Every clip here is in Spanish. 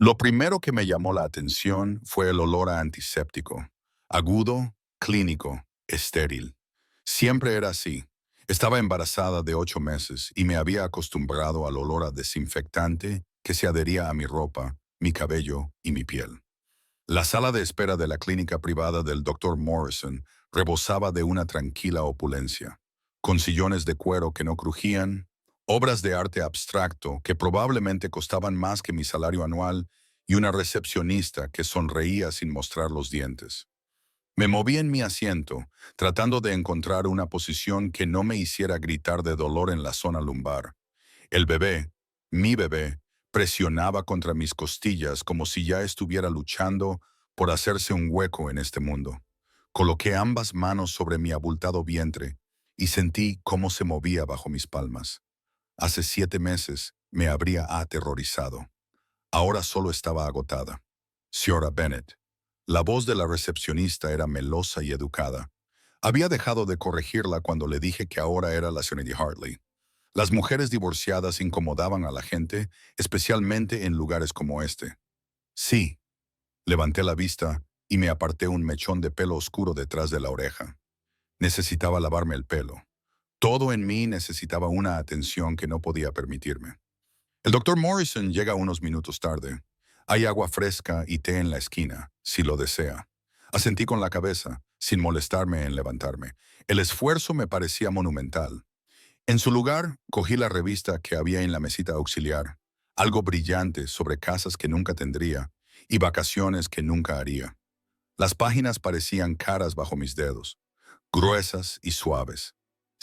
Lo primero que me llamó la atención fue el olor a antiséptico. Agudo, clínico, estéril. Siempre era así. Estaba embarazada de 8 meses y me había acostumbrado al olor a desinfectante que se adhería a mi ropa, mi cabello y mi piel. La sala de espera de la clínica privada del Dr. Morrison rebosaba de una tranquila opulencia, con sillones de cuero que no crujían, obras de arte abstracto que probablemente costaban más que mi salario anual y una recepcionista que sonreía sin mostrar los dientes. Me moví en mi asiento, tratando de encontrar una posición que no me hiciera gritar de dolor en la zona lumbar. El bebé, mi bebé, presionaba contra mis costillas como si ya estuviera luchando por hacerse un hueco en este mundo. Coloqué ambas manos sobre mi abultado vientre y sentí cómo se movía bajo mis palmas. Hace 7 meses me habría aterrorizado. Ahora solo estaba agotada. Señora Bennett. La voz de la recepcionista era melosa y educada. Había dejado de corregirla cuando le dije que ahora era la señorita Hartley. Las mujeres divorciadas incomodaban a la gente, especialmente en lugares como este. Sí, levanté la vista y me aparté un mechón de pelo oscuro detrás de la oreja. Necesitaba lavarme el pelo. Todo en mí necesitaba una atención que no podía permitirme. El doctor Morrison llega unos minutos tarde. Hay agua fresca y té en la esquina, si lo desea. Asentí con la cabeza, sin molestarme en levantarme. El esfuerzo me parecía monumental. En su lugar, cogí la revista que había en la mesita auxiliar, algo brillante sobre casas que nunca tendría y vacaciones que nunca haría. Las páginas parecían caras bajo mis dedos, gruesas y suaves.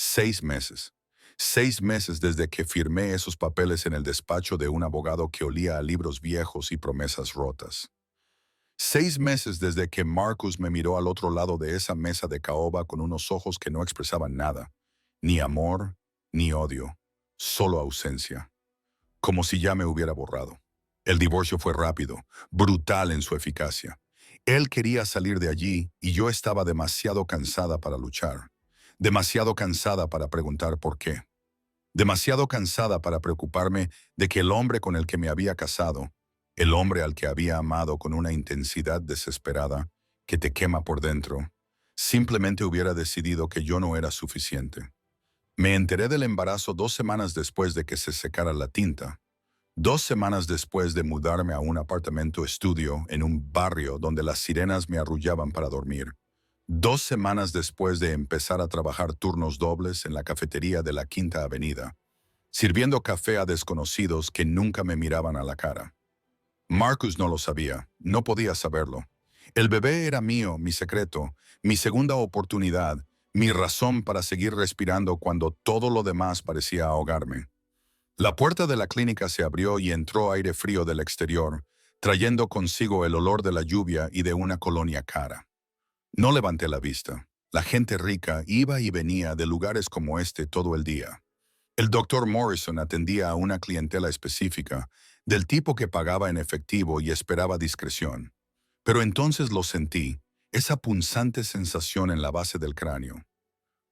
6 meses. 6 meses desde que firmé esos papeles en el despacho de un abogado que olía a libros viejos y promesas rotas. 6 meses desde que Marcus me miró al otro lado de esa mesa de caoba con unos ojos que no expresaban nada, ni amor, ni odio, solo ausencia, como si ya me hubiera borrado. El divorcio fue rápido, brutal en su eficacia. Él quería salir de allí y yo estaba demasiado cansada para luchar, demasiado cansada para preguntar por qué, demasiado cansada para preocuparme de que el hombre con el que me había casado, el hombre al que había amado con una intensidad desesperada que te quema por dentro, simplemente hubiera decidido que yo no era suficiente. Me enteré del embarazo 2 semanas después de que se secara la tinta. 2 semanas después de mudarme a un apartamento estudio en un barrio donde las sirenas me arrullaban para dormir. 2 semanas después de empezar a trabajar turnos dobles en la cafetería de la Quinta Avenida, sirviendo café a desconocidos que nunca me miraban a la cara. Marcus no lo sabía, no podía saberlo. El bebé era mío, mi secreto, mi segunda oportunidad, mi razón para seguir respirando cuando todo lo demás parecía ahogarme. La puerta de la clínica se abrió y entró aire frío del exterior, trayendo consigo el olor de la lluvia y de una colonia cara. No levanté la vista. La gente rica iba y venía de lugares como este todo el día. El doctor Morrison atendía a una clientela específica, del tipo que pagaba en efectivo y esperaba discreción. Pero entonces lo sentí, esa punzante sensación en la base del cráneo.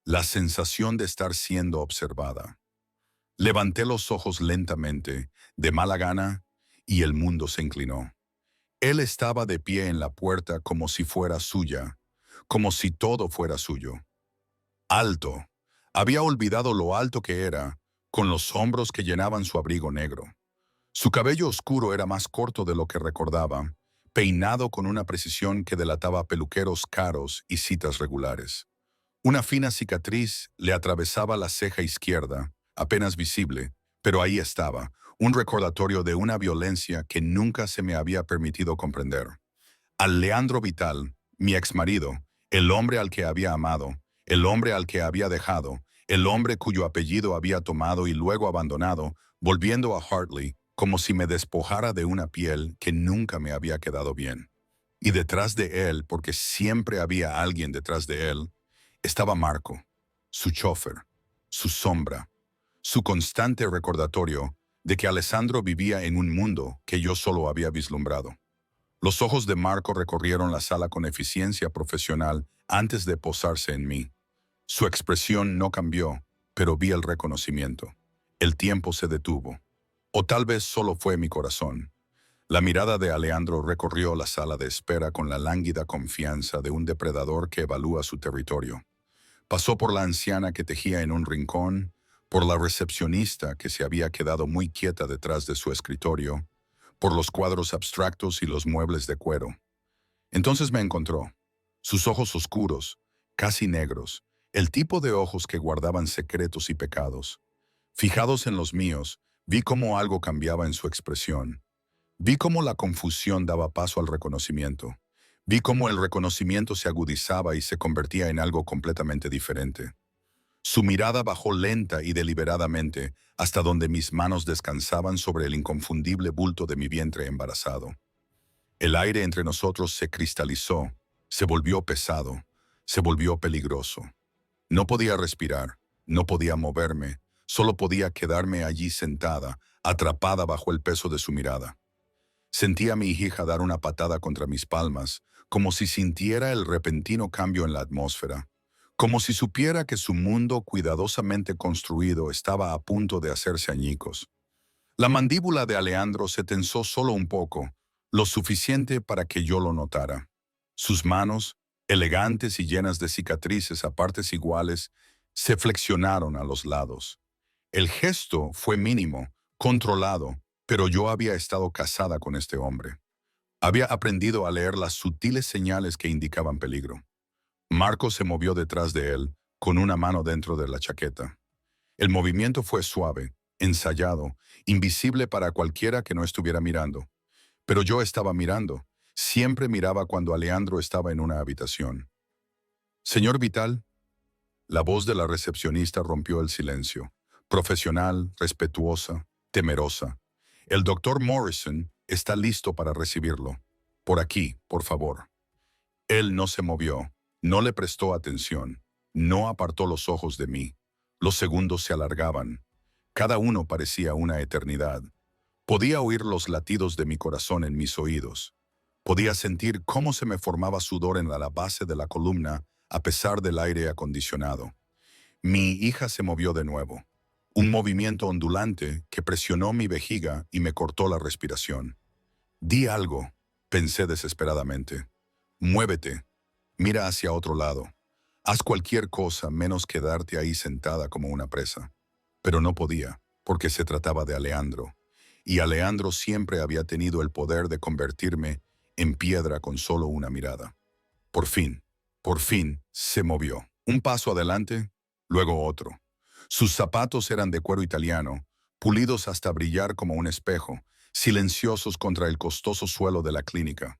La sensación de estar siendo observada. Levanté los ojos lentamente, de mala gana, y el mundo se inclinó. Él estaba de pie en la puerta como si fuera suya, como si todo fuera suyo. Alto. Había olvidado lo alto que era, con los hombros que llenaban su abrigo negro. Su cabello oscuro era más corto de lo que recordaba, peinado con una precisión que delataba peluqueros caros y citas regulares. Una fina cicatriz le atravesaba la ceja izquierda, apenas visible, pero ahí estaba, un recordatorio de una violencia que nunca se me había permitido comprender. Al Leandro Vital, mi exmarido, el hombre al que había amado, el hombre al que había dejado, el hombre cuyo apellido había tomado y luego abandonado, volviendo a Hartley, como si me despojara de una piel que nunca me había quedado bien. Y detrás de él, porque siempre había alguien detrás de él, estaba Marco, su chofer, su sombra, su constante recordatorio de que Alessandro vivía en un mundo que yo solo había vislumbrado. Los ojos de Marco recorrieron la sala con eficiencia profesional antes de posarse en mí. Su expresión no cambió, pero vi el reconocimiento. El tiempo se detuvo. O tal vez solo fue mi corazón. La mirada de Alejandro recorrió la sala de espera con la lánguida confianza de un depredador que evalúa su territorio. Pasó por la anciana que tejía en un rincón, por la recepcionista que se había quedado muy quieta detrás de su escritorio, por los cuadros abstractos y los muebles de cuero. Entonces me encontró. Sus ojos oscuros, casi negros, el tipo de ojos que guardaban secretos y pecados. Fijados en los míos, vi cómo algo cambiaba en su expresión. Vi cómo la confusión daba paso al reconocimiento. Vi cómo el reconocimiento se agudizaba y se convertía en algo completamente diferente. Su mirada bajó lenta y deliberadamente hasta donde mis manos descansaban sobre el inconfundible bulto de mi vientre embarazado. El aire entre nosotros se cristalizó, se volvió pesado, se volvió peligroso. No podía respirar, no podía moverme, solo podía quedarme allí sentada, atrapada bajo el peso de su mirada. Sentí a mi hija dar una patada contra mis palmas, como si sintiera el repentino cambio en la atmósfera, como si supiera que su mundo cuidadosamente construido estaba a punto de hacerse añicos. La mandíbula de Alejandro se tensó solo un poco, lo suficiente para que yo lo notara. Sus manos, elegantes y llenas de cicatrices a partes iguales, se flexionaron a los lados. El gesto fue mínimo, controlado, pero yo había estado casada con este hombre. Había aprendido a leer las sutiles señales que indicaban peligro. Marco se movió detrás de él, con una mano dentro de la chaqueta. El movimiento fue suave, ensayado, invisible para cualquiera que no estuviera mirando. Pero yo estaba mirando. Siempre miraba cuando Alejandro estaba en una habitación. Señor Vital, la voz de la recepcionista rompió el silencio. Profesional, respetuosa, temerosa. El doctor Morrison está listo para recibirlo. Por aquí, por favor. Él no se movió, no le prestó atención, no apartó los ojos de mí. Los segundos se alargaban. Cada uno parecía una eternidad. Podía oír los latidos de mi corazón en mis oídos. Podía sentir cómo se me formaba sudor en la base de la columna a pesar del aire acondicionado. Mi hija se movió de nuevo. Un movimiento ondulante que presionó mi vejiga y me cortó la respiración. Di algo, pensé desesperadamente. Muévete, mira hacia otro lado. Haz cualquier cosa menos quedarte ahí sentada como una presa. Pero no podía, porque se trataba de Alejandro. Y Alejandro siempre había tenido el poder de convertirme en piedra con solo una mirada. Por fin, se movió. Un paso adelante, luego otro. Sus zapatos eran de cuero italiano, pulidos hasta brillar como un espejo, silenciosos contra el costoso suelo de la clínica.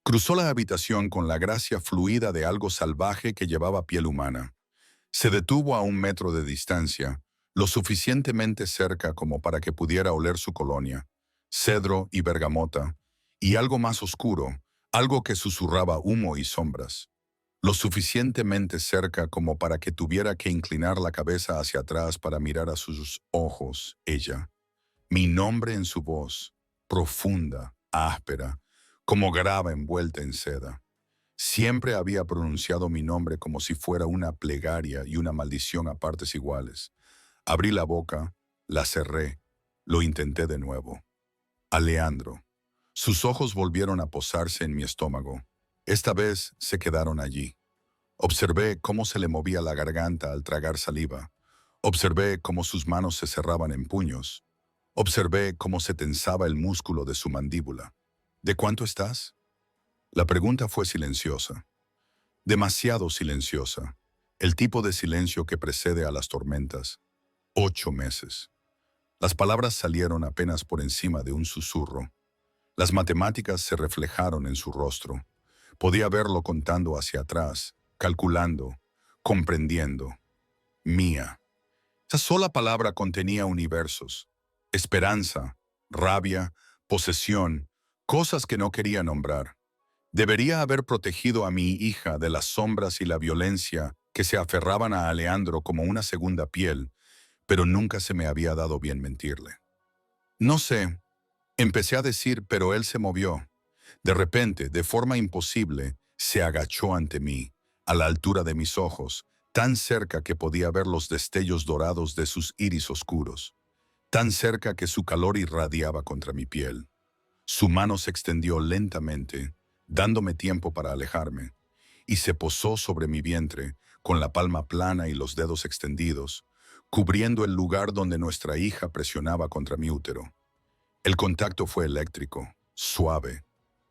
Cruzó la habitación con la gracia fluida de algo salvaje que llevaba piel humana. Se detuvo a 1 metro de distancia, lo suficientemente cerca como para que pudiera oler su colonia, cedro y bergamota, y algo más oscuro, algo que susurraba humo y sombras. Lo suficientemente cerca como para que tuviera que inclinar la cabeza hacia atrás para mirar a sus ojos, ella. Mi nombre en su voz, profunda, áspera, como grava envuelta en seda. Siempre había pronunciado mi nombre como si fuera una plegaria y una maldición a partes iguales. Abrí la boca, la cerré, lo intenté de nuevo. Alejandro. Sus ojos volvieron a posarse en mi estómago. Esta vez se quedaron allí. Observé cómo se le movía la garganta al tragar saliva. Observé cómo sus manos se cerraban en puños. Observé cómo se tensaba el músculo de su mandíbula. ¿De cuánto estás? La pregunta fue silenciosa. Demasiado silenciosa. El tipo de silencio que precede a las tormentas. 8 meses. Las palabras salieron apenas por encima de un susurro. Las matemáticas se reflejaron en su rostro. Podía verlo contando hacia atrás, calculando, comprendiendo. Mía. Esa sola palabra contenía universos, esperanza, rabia, posesión, cosas que no quería nombrar. Debería haber protegido a mi hija de las sombras y la violencia que se aferraban a Alejandro como una segunda piel, pero nunca se me había dado bien mentirle. No sé, empecé a decir, pero él se movió. De repente, de forma imposible, se agachó ante mí, a la altura de mis ojos, tan cerca que podía ver los destellos dorados de sus iris oscuros, tan cerca que su calor irradiaba contra mi piel. Su mano se extendió lentamente, dándome tiempo para alejarme, y se posó sobre mi vientre, con la palma plana y los dedos extendidos, cubriendo el lugar donde nuestra hija presionaba contra mi útero. El contacto fue eléctrico, suave,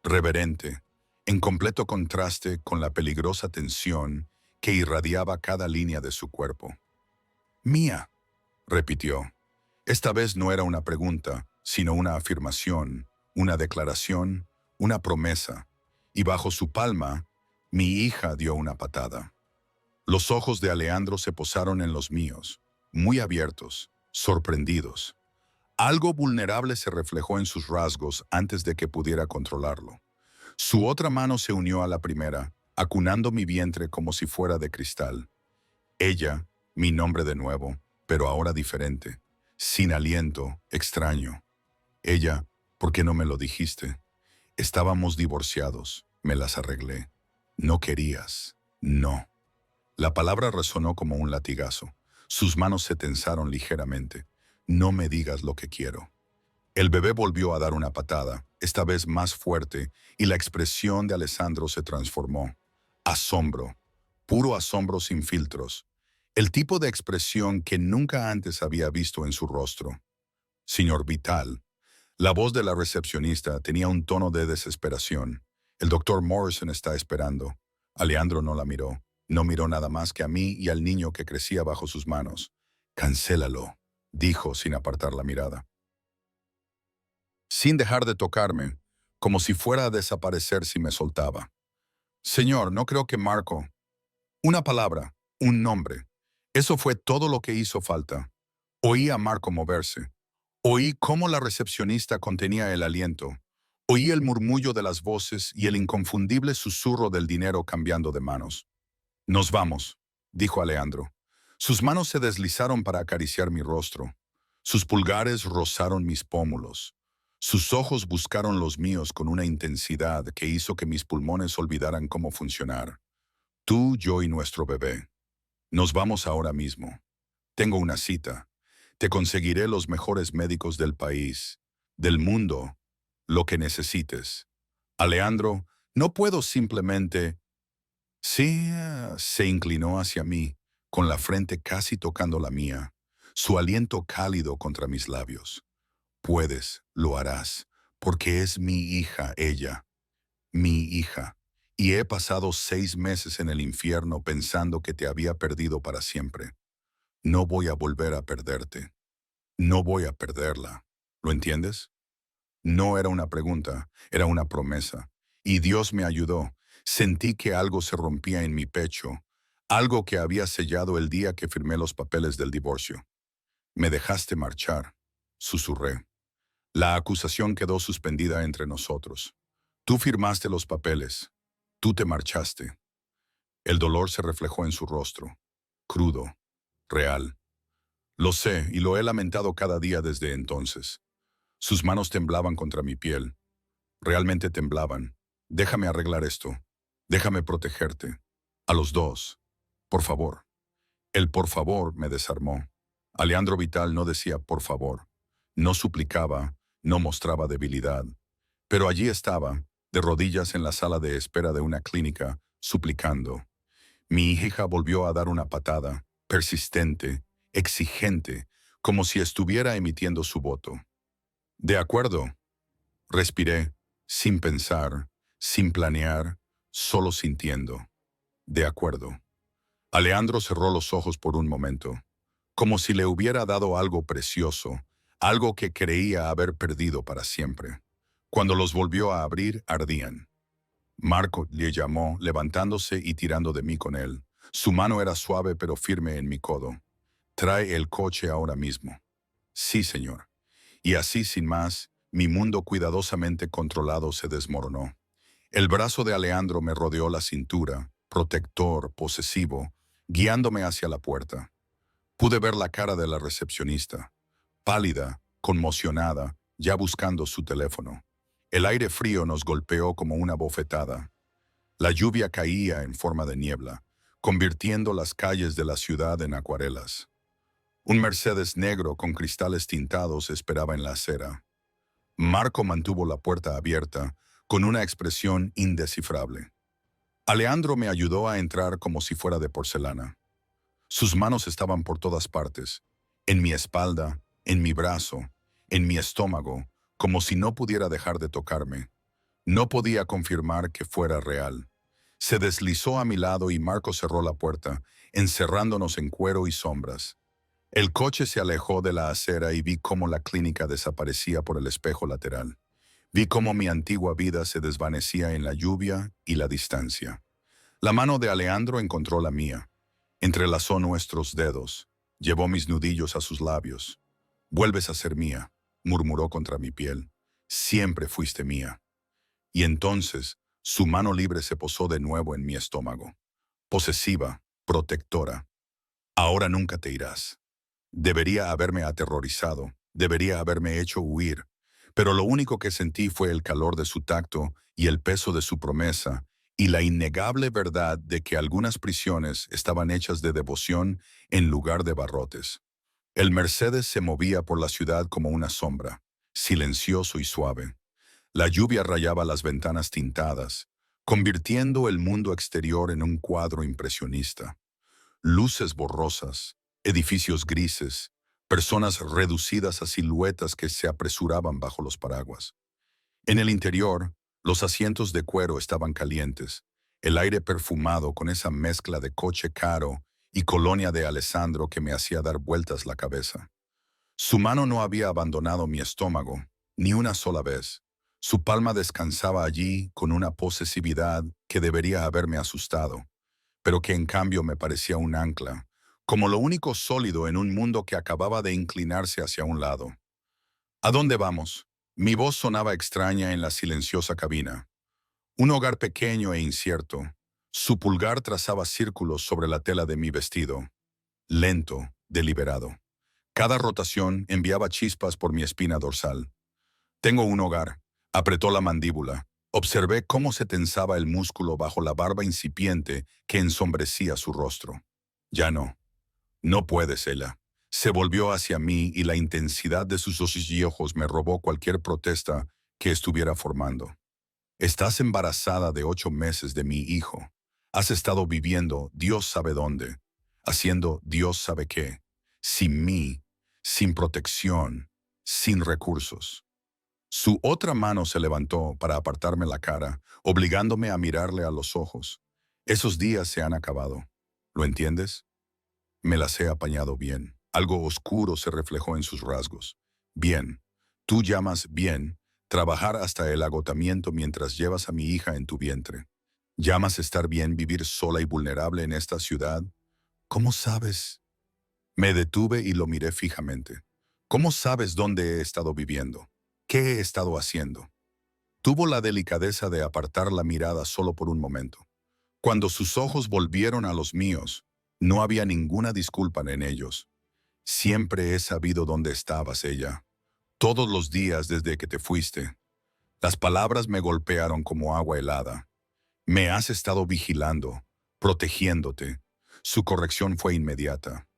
reverente, en completo contraste con la peligrosa tensión que irradiaba cada línea de su cuerpo. «Mía», repitió. Esta vez no era una pregunta, sino una afirmación, una declaración, una promesa, y bajo su palma, mi hija dio una patada. Los ojos de Alejandro se posaron en los míos, muy abiertos, sorprendidos. Algo vulnerable se reflejó en sus rasgos antes de que pudiera controlarlo. Su otra mano se unió a la primera, acunando mi vientre como si fuera de cristal. Ella, mi nombre de nuevo, pero ahora diferente, sin aliento, extraño. Ella, ¿por qué no me lo dijiste? Estábamos divorciados, me las arreglé. No querías, no. La palabra resonó como un latigazo. Sus manos se tensaron ligeramente. No me digas lo que quiero. El bebé volvió a dar una patada, esta vez más fuerte, y la expresión de Alessandro se transformó. Asombro, puro asombro sin filtros. El tipo de expresión que nunca antes había visto en su rostro. Señor Vital. La voz de la recepcionista tenía un tono de desesperación. El doctor Morrison está esperando. Alejandro no la miró. No miró nada más que a mí y al niño que crecía bajo sus manos. «Cancélalo», dijo sin apartar la mirada. Sin dejar de tocarme, como si fuera a desaparecer si me soltaba. «Señor, no creo que Marco...» Una palabra, un nombre. Eso fue todo lo que hizo falta. Oí a Marco moverse. Oí cómo la recepcionista contenía el aliento. Oí el murmullo de las voces y el inconfundible susurro del dinero cambiando de manos. «Nos vamos», dijo Alejandro. Sus manos se deslizaron para acariciar mi rostro. Sus pulgares rozaron mis pómulos. Sus ojos buscaron los míos con una intensidad que hizo que mis pulmones olvidaran cómo funcionar. «Tú, yo y nuestro bebé. Nos vamos ahora mismo. Tengo una cita. Te conseguiré los mejores médicos del país, del mundo, lo que necesites. Alejandro, no puedo simplemente...» Sí, se inclinó hacia mí, con la frente casi tocando la mía, su aliento cálido contra mis labios. «Puedes, lo harás, porque es mi hija ella, mi hija, y he pasado 6 meses en el infierno pensando que te había perdido para siempre. No voy a volver a perderte. No voy a perderla. ¿Lo entiendes?» No era una pregunta, era una promesa. Y Dios me ayudó. Sentí que algo se rompía en mi pecho, algo que había sellado el día que firmé los papeles del divorcio. «Me dejaste marchar», susurré. La acusación quedó suspendida entre nosotros. «Tú firmaste los papeles. Tú te marchaste». El dolor se reflejó en su rostro, crudo, real. Lo sé y lo he lamentado cada día desde entonces. Sus manos temblaban contra mi piel. Realmente temblaban. «Déjame arreglar esto. Déjame protegerte. A los dos. Por favor». El «por favor» me desarmó. Alejandro Vital no decía «por favor». No suplicaba, no mostraba debilidad. Pero allí estaba, de rodillas en la sala de espera de una clínica, suplicando. Mi hija volvió a dar una patada, persistente, exigente, como si estuviera emitiendo su voto. «De acuerdo». Respiré, sin pensar, sin planear, solo sintiendo. «De acuerdo». Alejandro cerró los ojos por un momento, como si le hubiera dado algo precioso, algo que creía haber perdido para siempre. Cuando los volvió a abrir, ardían. «Marco», le llamó, levantándose y tirando de mí con él. Su mano era suave pero firme en mi codo. «Trae el coche ahora mismo». «Sí, señor». Y así, sin más, mi mundo cuidadosamente controlado se desmoronó. El brazo de Alejandro me rodeó la cintura, protector, posesivo, guiándome hacia la puerta. Pude ver la cara de la recepcionista, pálida, conmocionada, ya buscando su teléfono. El aire frío nos golpeó como una bofetada. La lluvia caía en forma de niebla, convirtiendo las calles de la ciudad en acuarelas. Un Mercedes negro con cristales tintados esperaba en la acera. Marco mantuvo la puerta abierta, con una expresión indescifrable. Alejandro me ayudó a entrar como si fuera de porcelana. Sus manos estaban por todas partes, en mi espalda, en mi brazo, en mi estómago, como si no pudiera dejar de tocarme. No podía confirmar que fuera real. Se deslizó a mi lado y Marco cerró la puerta, encerrándonos en cuero y sombras. El coche se alejó de la acera y vi cómo la clínica desaparecía por el espejo lateral. Vi cómo mi antigua vida se desvanecía en la lluvia y la distancia. La mano de Alejandro encontró la mía. Entrelazó nuestros dedos. Llevó mis nudillos a sus labios. «Vuelves a ser mía», murmuró contra mi piel. «Siempre fuiste mía». Y entonces, su mano libre se posó de nuevo en mi estómago. Posesiva, protectora. «Ahora nunca te irás». Debería haberme aterrorizado, debería haberme hecho huir, pero lo único que sentí fue el calor de su tacto y el peso de su promesa, y la innegable verdad de que algunas prisiones estaban hechas de devoción en lugar de barrotes. El Mercedes se movía por la ciudad como una sombra, silencioso y suave. La lluvia rayaba las ventanas tintadas, convirtiendo el mundo exterior en un cuadro impresionista. Luces borrosas, edificios grises, personas reducidas a siluetas que se apresuraban bajo los paraguas. En el interior, los asientos de cuero estaban calientes, el aire perfumado con esa mezcla de coche caro y colonia de Alessandro que me hacía dar vueltas la cabeza. Su mano no había abandonado mi estómago, ni una sola vez. Su palma descansaba allí con una posesividad que debería haberme asustado, pero que en cambio me parecía un ancla, como lo único sólido en un mundo que acababa de inclinarse hacia un lado. «¿A dónde vamos?». Mi voz sonaba extraña en la silenciosa cabina. Un hogar pequeño e incierto. Su pulgar trazaba círculos sobre la tela de mi vestido. Lento, deliberado. Cada rotación enviaba chispas por mi espina dorsal. «Tengo un hogar», apretó la mandíbula. Observé cómo se tensaba el músculo bajo la barba incipiente que ensombrecía su rostro. «Ya no. No puedes, Ella». Se volvió hacia mí y la intensidad de sus ojos me robó cualquier protesta que estuviera formando. «Estás embarazada de 8 meses de mi hijo. Has estado viviendo Dios sabe dónde, haciendo Dios sabe qué, sin mí, sin protección, sin recursos». Su otra mano se levantó para apartarme la cara, obligándome a mirarle a los ojos. «Esos días se han acabado. ¿Lo entiendes?». Me las he apañado bien. Algo oscuro se reflejó en sus rasgos. «Bien. Tú llamas bien trabajar hasta el agotamiento mientras llevas a mi hija en tu vientre. ¿Llamas estar bien vivir sola y vulnerable en esta ciudad? ¿Cómo sabes?». Me detuve y lo miré fijamente. «¿Cómo sabes dónde he estado viviendo? ¿Qué he estado haciendo?». Tuvo la delicadeza de apartar la mirada solo por un momento. Cuando sus ojos volvieron a los míos, no había ninguna disculpa en ellos. «Siempre he sabido dónde estabas, Ella. Todos los días desde que te fuiste». Las palabras me golpearon como agua helada. «Me has estado vigilando, protegiéndote». Su corrección fue inmediata.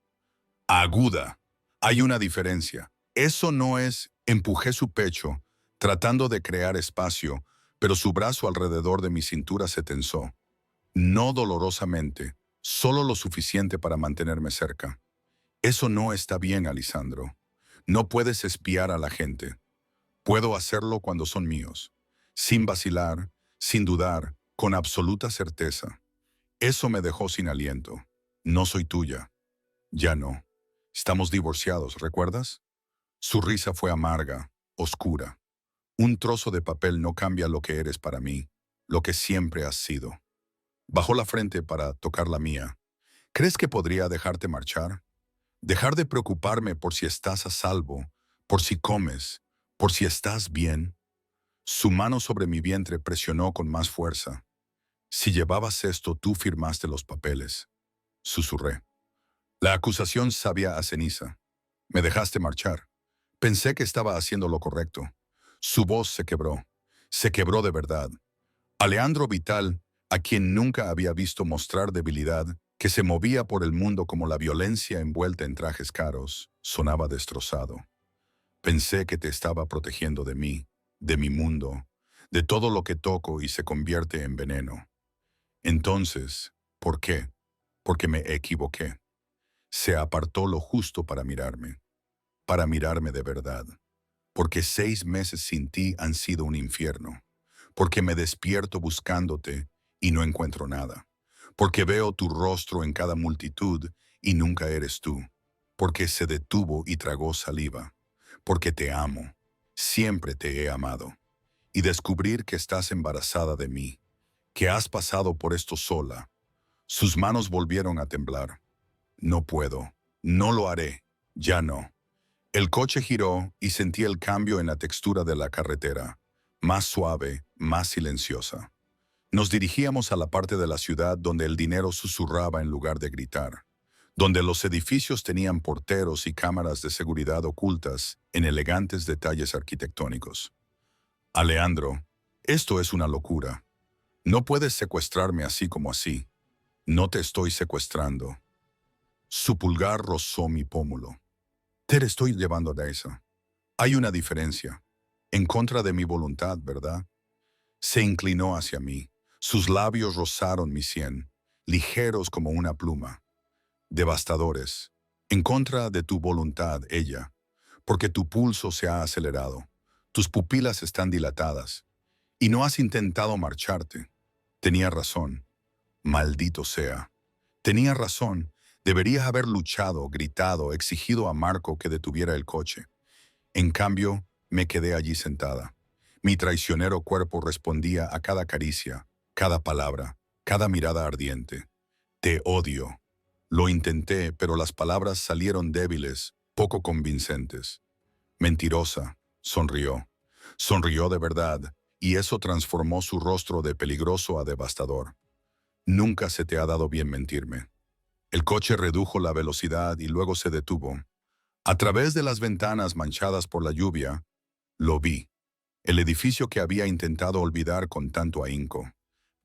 «Aguda. Hay una diferencia. Eso no es». Empujé su pecho, tratando de crear espacio, pero su brazo alrededor de mi cintura se tensó. No dolorosamente, solo lo suficiente para mantenerme cerca. «Eso no está bien, Alessandro. No puedes espiar a la gente. Puedo hacerlo cuando son míos, sin vacilar, sin dudar, con absoluta certeza». Eso me dejó sin aliento. «No soy tuya. Ya no. Estamos divorciados, ¿recuerdas?». Su risa fue amarga, oscura. «Un trozo de papel no cambia lo que eres para mí, lo que siempre has sido». Bajó la frente para tocar la mía. «¿Crees que podría dejarte marchar? Dejar de preocuparme por si estás a salvo, por si comes, por si estás bien». Su mano sobre mi vientre presionó con más fuerza. «Si llevabas esto, tú firmaste los papeles», susurré. La acusación sabía a ceniza. «Me dejaste marchar. Pensé que estaba haciendo lo correcto». Su voz se quebró de verdad. Alejandro Vital, a quien nunca había visto mostrar debilidad, que se movía por el mundo como la violencia envuelta en trajes caros, sonaba destrozado. «Pensé que te estaba protegiendo de mí», de mi mundo, de todo lo que toco y se convierte en veneno. Entonces, ¿por qué? Porque me equivoqué. Se apartó lo justo para mirarme de verdad. Porque 6 meses sin ti han sido un infierno. Porque me despierto buscándote y no encuentro nada. Porque veo tu rostro en cada multitud y nunca eres tú. Porque se detuvo y tragó saliva. Porque te amo. Siempre te he amado. Y descubrir que estás embarazada de mí, que has pasado por esto sola. Sus manos volvieron a temblar. No puedo. No lo haré. Ya no. El coche giró y sentí el cambio en la textura de la carretera, más suave, más silenciosa. Nos dirigíamos a la parte de la ciudad donde el dinero susurraba en lugar de gritar, donde los edificios tenían porteros y cámaras de seguridad ocultas en elegantes detalles arquitectónicos. Alejandro, esto es una locura. No puedes secuestrarme así como así. No te estoy secuestrando. Su pulgar rozó mi pómulo. Te estoy llevando a eso. Hay una diferencia. En contra de mi voluntad, ¿verdad? Se inclinó hacia mí. Sus labios rozaron mi sien, ligeros como una pluma. Devastadores. En contra de tu voluntad, ella. Porque tu pulso se ha acelerado. Tus pupilas están dilatadas. Y no has intentado marcharte. Tenía razón. Maldito sea. Tenía razón. Deberías haber luchado, gritado, exigido a Marco que detuviera el coche. En cambio, me quedé allí sentada. Mi traicionero cuerpo respondía a cada caricia, cada palabra, cada mirada ardiente. Te odio. Lo intenté, pero las palabras salieron débiles, poco convincentes. Mentirosa, sonrió. Sonrió de verdad, y eso transformó su rostro de peligroso a devastador. Nunca se te ha dado bien mentirme. El coche redujo la velocidad y luego se detuvo. A través de las ventanas manchadas por la lluvia, lo vi. El edificio que había intentado olvidar con tanto ahínco.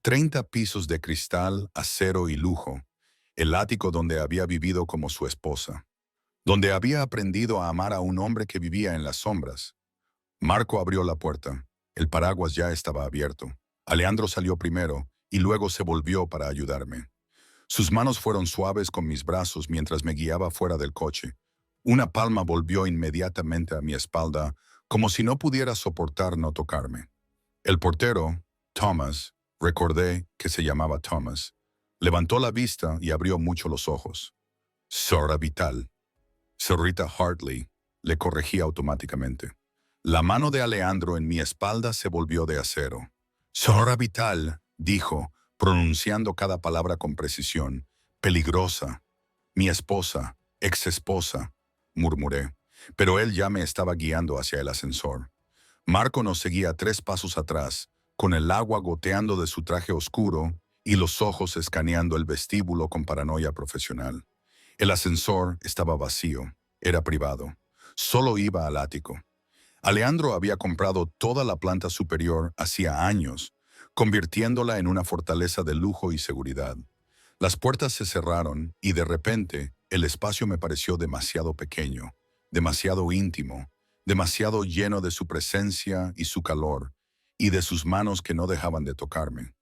30 pisos de cristal, acero y lujo. El ático donde había vivido como su esposa. Donde había aprendido a amar a un hombre que vivía en las sombras. Marco abrió la puerta. El paraguas ya estaba abierto. Alejandro salió primero y luego se volvió para ayudarme. Sus manos fueron suaves con mis brazos mientras me guiaba fuera del coche. Una palma volvió inmediatamente a mi espalda, como si no pudiera soportar no tocarme. El portero, Thomas, recordé que se llamaba Thomas, levantó la vista y abrió mucho los ojos. Sora Vital. Sorrita Hartley, le corregí automáticamente. La mano de Alejandro en mi espalda se volvió de acero. Sora Vital, dijo, pronunciando cada palabra con precisión. Peligrosa. Mi esposa, ex-esposa, murmuré. Pero él ya me estaba guiando hacia el ascensor. Marco nos seguía 3 pasos atrás, con el agua goteando de su traje oscuro y los ojos escaneando el vestíbulo con paranoia profesional. El ascensor estaba vacío, era privado. Solo iba al ático. Alejandro había comprado toda la planta superior hacía años, convirtiéndola en una fortaleza de lujo y seguridad. Las puertas se cerraron y de repente el espacio me pareció demasiado pequeño, demasiado íntimo, demasiado lleno de su presencia y su calor, y de sus manos que no dejaban de tocarme.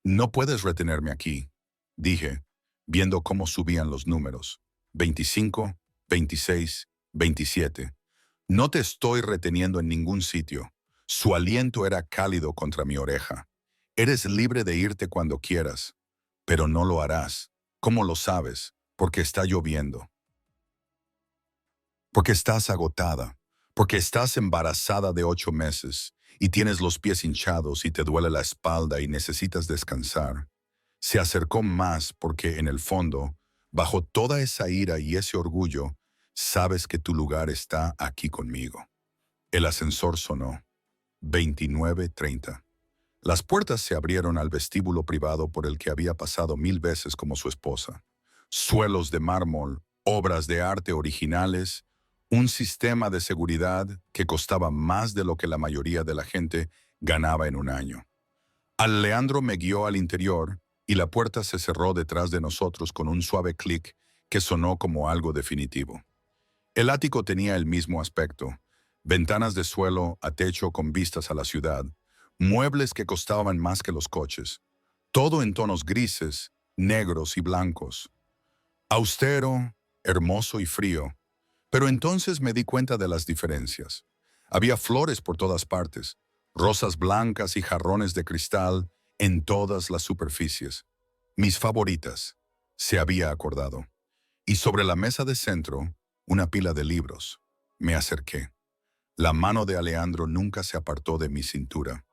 No puedes retenerme aquí, dije, viendo cómo subían los números. 25, 26, 27. No te estoy reteniendo en ningún sitio. Su aliento era cálido contra mi oreja. Eres libre de irte cuando quieras, pero no lo harás. ¿Cómo lo sabes? Porque está lloviendo. Porque estás agotada. Porque estás embarazada de 8 meses y tienes los pies hinchados y te duele la espalda y necesitas descansar. Se acercó más porque, en el fondo, bajo toda esa ira y ese orgullo, sabes que tu lugar está aquí conmigo. El ascensor sonó. 29:30. Las puertas se abrieron al vestíbulo privado por el que había pasado 1000 veces como su esposa. Suelos de mármol, obras de arte originales, un sistema de seguridad que costaba más de lo que la mayoría de la gente ganaba en un año. Alejandro me guió al interior y la puerta se cerró detrás de nosotros con un suave clic que sonó como algo definitivo. El ático tenía el mismo aspecto, Ventanas de suelo a techo con vistas a la ciudad, muebles que costaban más que los coches, todo en tonos grises, negros y blancos. Austero, hermoso y frío. Pero entonces me di cuenta de las diferencias. Había flores por todas partes, rosas blancas y jarrones de cristal en todas las superficies. Mis favoritas, se había acordado. Y sobre la mesa de centro, una pila de libros. Me acerqué. La mano de Alejandro nunca se apartó de mi cintura.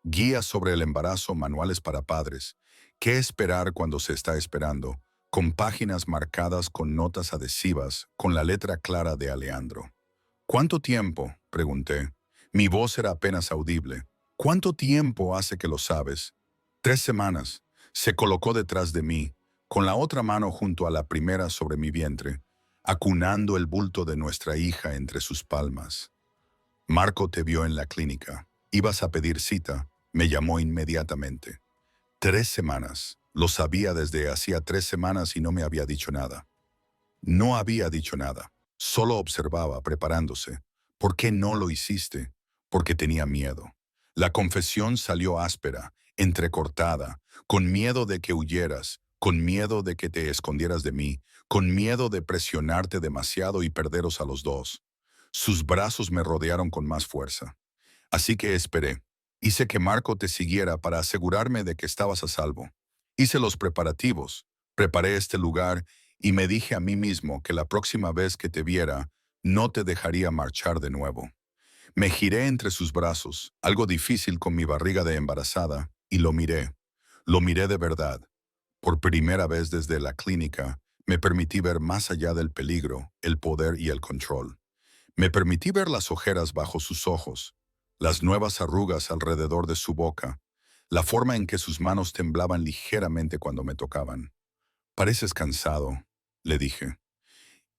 Guías sobre el embarazo, manuales para padres. ¿Qué esperar cuando se está esperando? Con páginas marcadas con notas adhesivas, con la letra clara de Alejandro. ¿Cuánto tiempo?, pregunté. Mi voz era apenas audible. ¿Cuánto tiempo hace que lo sabes? 3 semanas. Se colocó detrás de mí, con la otra mano junto a la primera sobre mi vientre, acunando el bulto de nuestra hija entre sus palmas. Marco te vio en la clínica. Ibas a pedir cita. Me llamó inmediatamente. 3 semanas. Lo sabía desde hacía 3 semanas y no me había dicho nada. No había dicho nada. Solo observaba, preparándose. ¿Por qué no lo hiciste? Porque tenía miedo. La confesión salió áspera, entrecortada, con miedo de que huyeras, con miedo de que te escondieras de mí, con miedo de presionarte demasiado y perderos a los dos. Sus brazos me rodearon con más fuerza. Así que esperé. Hice que Marco te siguiera para asegurarme de que estabas a salvo. Hice los preparativos, preparé este lugar y me dije a mí mismo que la próxima vez que te viera, no te dejaría marchar de nuevo. Me giré entre sus brazos, algo difícil con mi barriga de embarazada, y lo miré. Lo miré de verdad. Por primera vez desde la clínica, me permití ver más allá del peligro, el poder y el control. Me permití ver las ojeras bajo sus ojos, las nuevas arrugas alrededor de su boca, la forma en que sus manos temblaban ligeramente cuando me tocaban. Pareces cansado, le dije.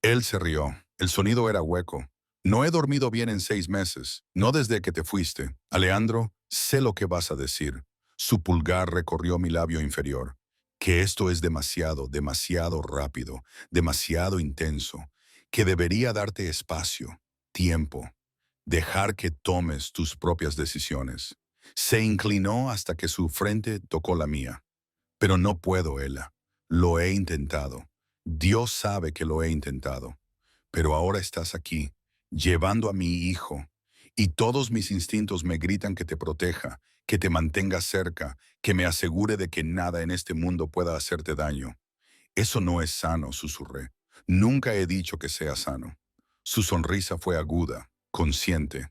Él se rió. El sonido era hueco. No he dormido bien en 6 meses, no desde que te fuiste. Alejandro, sé lo que vas a decir. Su pulgar recorrió mi labio inferior. Que esto es demasiado, demasiado rápido, demasiado intenso. Que debería darte espacio, tiempo. Dejar que tomes tus propias decisiones. Se inclinó hasta que su frente tocó la mía. Pero no puedo, Ela. Lo he intentado. Dios sabe que lo he intentado. Pero ahora estás aquí, llevando a mi hijo, y todos mis instintos me gritan que te proteja, que te mantenga cerca, que me asegure de que nada en este mundo pueda hacerte daño. Eso no es sano, susurré. Nunca he dicho que sea sano. Su sonrisa fue aguda, consciente.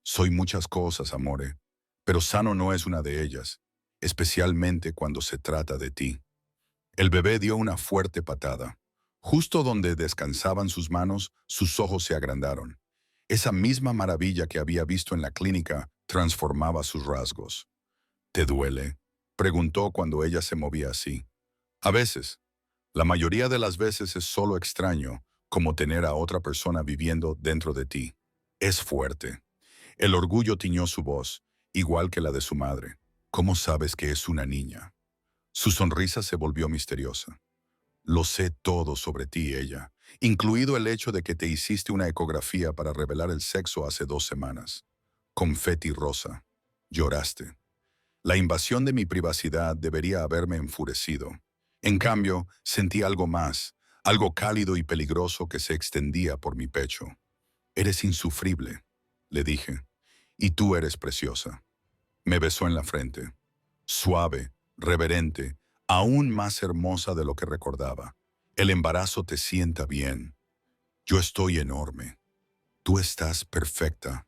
Soy muchas cosas, amore, pero sano no es una de ellas, especialmente cuando se trata de ti. El bebé dio una fuerte patada. Justo donde descansaban sus manos, sus ojos se agrandaron. Esa misma maravilla que había visto en la clínica transformaba sus rasgos. ¿Te duele?, preguntó cuando ella se movía así. A veces. La mayoría de las veces es solo extraño, como tener a otra persona viviendo dentro de ti. Es fuerte. El orgullo tiñó su voz, igual que la de su madre. ¿Cómo sabes que es una niña? Su sonrisa se volvió misteriosa. Lo sé todo sobre ti, ella, incluido el hecho de que te hiciste una ecografía para revelar el sexo hace 2 semanas. Confeti rosa. Lloraste. La invasión de mi privacidad debería haberme enfurecido. En cambio, sentí algo más, algo cálido y peligroso que se extendía por mi pecho. Eres insufrible, le dije, y tú eres preciosa. Me besó en la frente. Suave, reverente, aún más hermosa de lo que recordaba. El embarazo te sienta bien. Yo estoy enorme. Tú estás perfecta.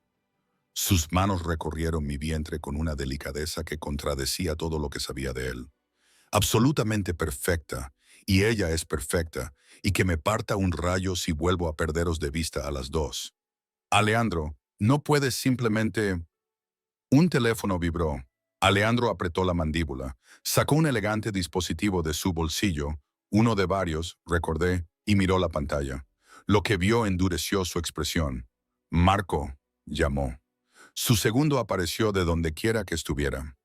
Sus manos recorrieron mi vientre con una delicadeza que contradecía todo lo que sabía de él. Absolutamente perfecta, y ella es perfecta, y que me parta un rayo si vuelvo a perderos de vista a las dos. Alejandro, no puedes simplemente... Un teléfono vibró. Alejandro apretó la mandíbula, sacó un elegante dispositivo de su bolsillo, uno de varios, recordé, y miró la pantalla. Lo que vio endureció su expresión. Marco, llamó. Su segundo apareció de donde quiera que estuviera.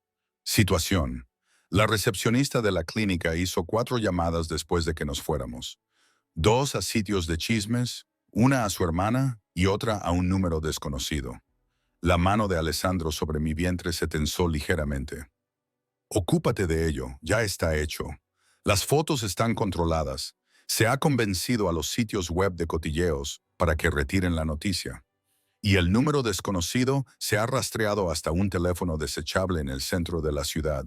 Situación. La recepcionista de la clínica hizo 4 llamadas después de que nos fuéramos. 2 a sitios de chismes, una a su hermana y otra a un número desconocido. La mano de Alessandro sobre mi vientre se tensó ligeramente. Ocúpate de ello, ya está hecho. Las fotos están controladas. Se ha convencido a los sitios web de cotilleos para que retiren la noticia. Y el número desconocido se ha rastreado hasta un teléfono desechable en el centro de la ciudad.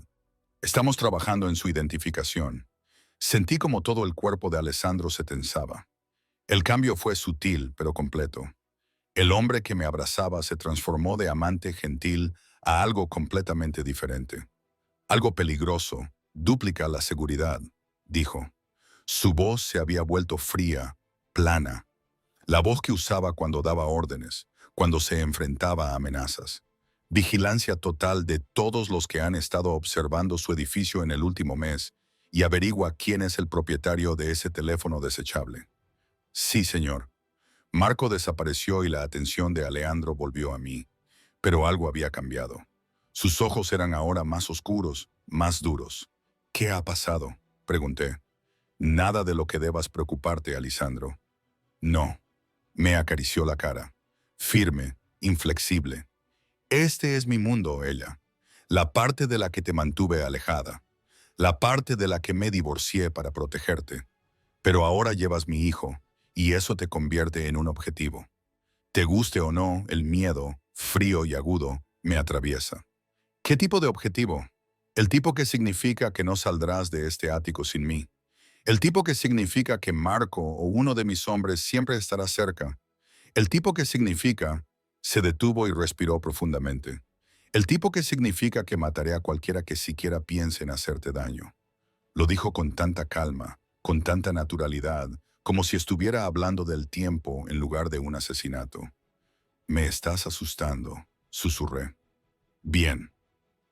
Estamos trabajando en su identificación. Sentí como todo el cuerpo de Alessandro se tensaba. El cambio fue sutil, pero completo. El hombre que me abrazaba se transformó de amante gentil a algo completamente diferente. Algo peligroso, duplica la seguridad, dijo. Su voz se había vuelto fría, plana. La voz que usaba cuando daba órdenes, cuando se enfrentaba a amenazas. Vigilancia total de todos los que han estado observando su edificio en el último mes y averigua quién es el propietario de ese teléfono desechable. Sí, señor. Marco desapareció y la atención de Alejandro volvió a mí, pero algo había cambiado. Sus ojos eran ahora más oscuros, más duros. ¿Qué ha pasado?, pregunté. Nada de lo que debas preocuparte, Alessandro. No. Me acarició la cara. Firme, inflexible. Este es mi mundo, ella. La parte de la que te mantuve alejada. La parte de la que me divorcié para protegerte. Pero ahora llevas mi hijo, y eso te convierte en un objetivo. Te guste o no, el miedo, frío y agudo, me atraviesa. ¿Qué tipo de objetivo? El tipo que significa que no saldrás de este ático sin mí. El tipo que significa que Marco o uno de mis hombres siempre estará cerca. El tipo que significa... Se detuvo y respiró profundamente. El tipo que significa que mataré a cualquiera que siquiera piense en hacerte daño. Lo dijo con tanta calma, con tanta naturalidad, como si estuviera hablando del tiempo en lugar de un asesinato. Me estás asustando, susurré. Bien.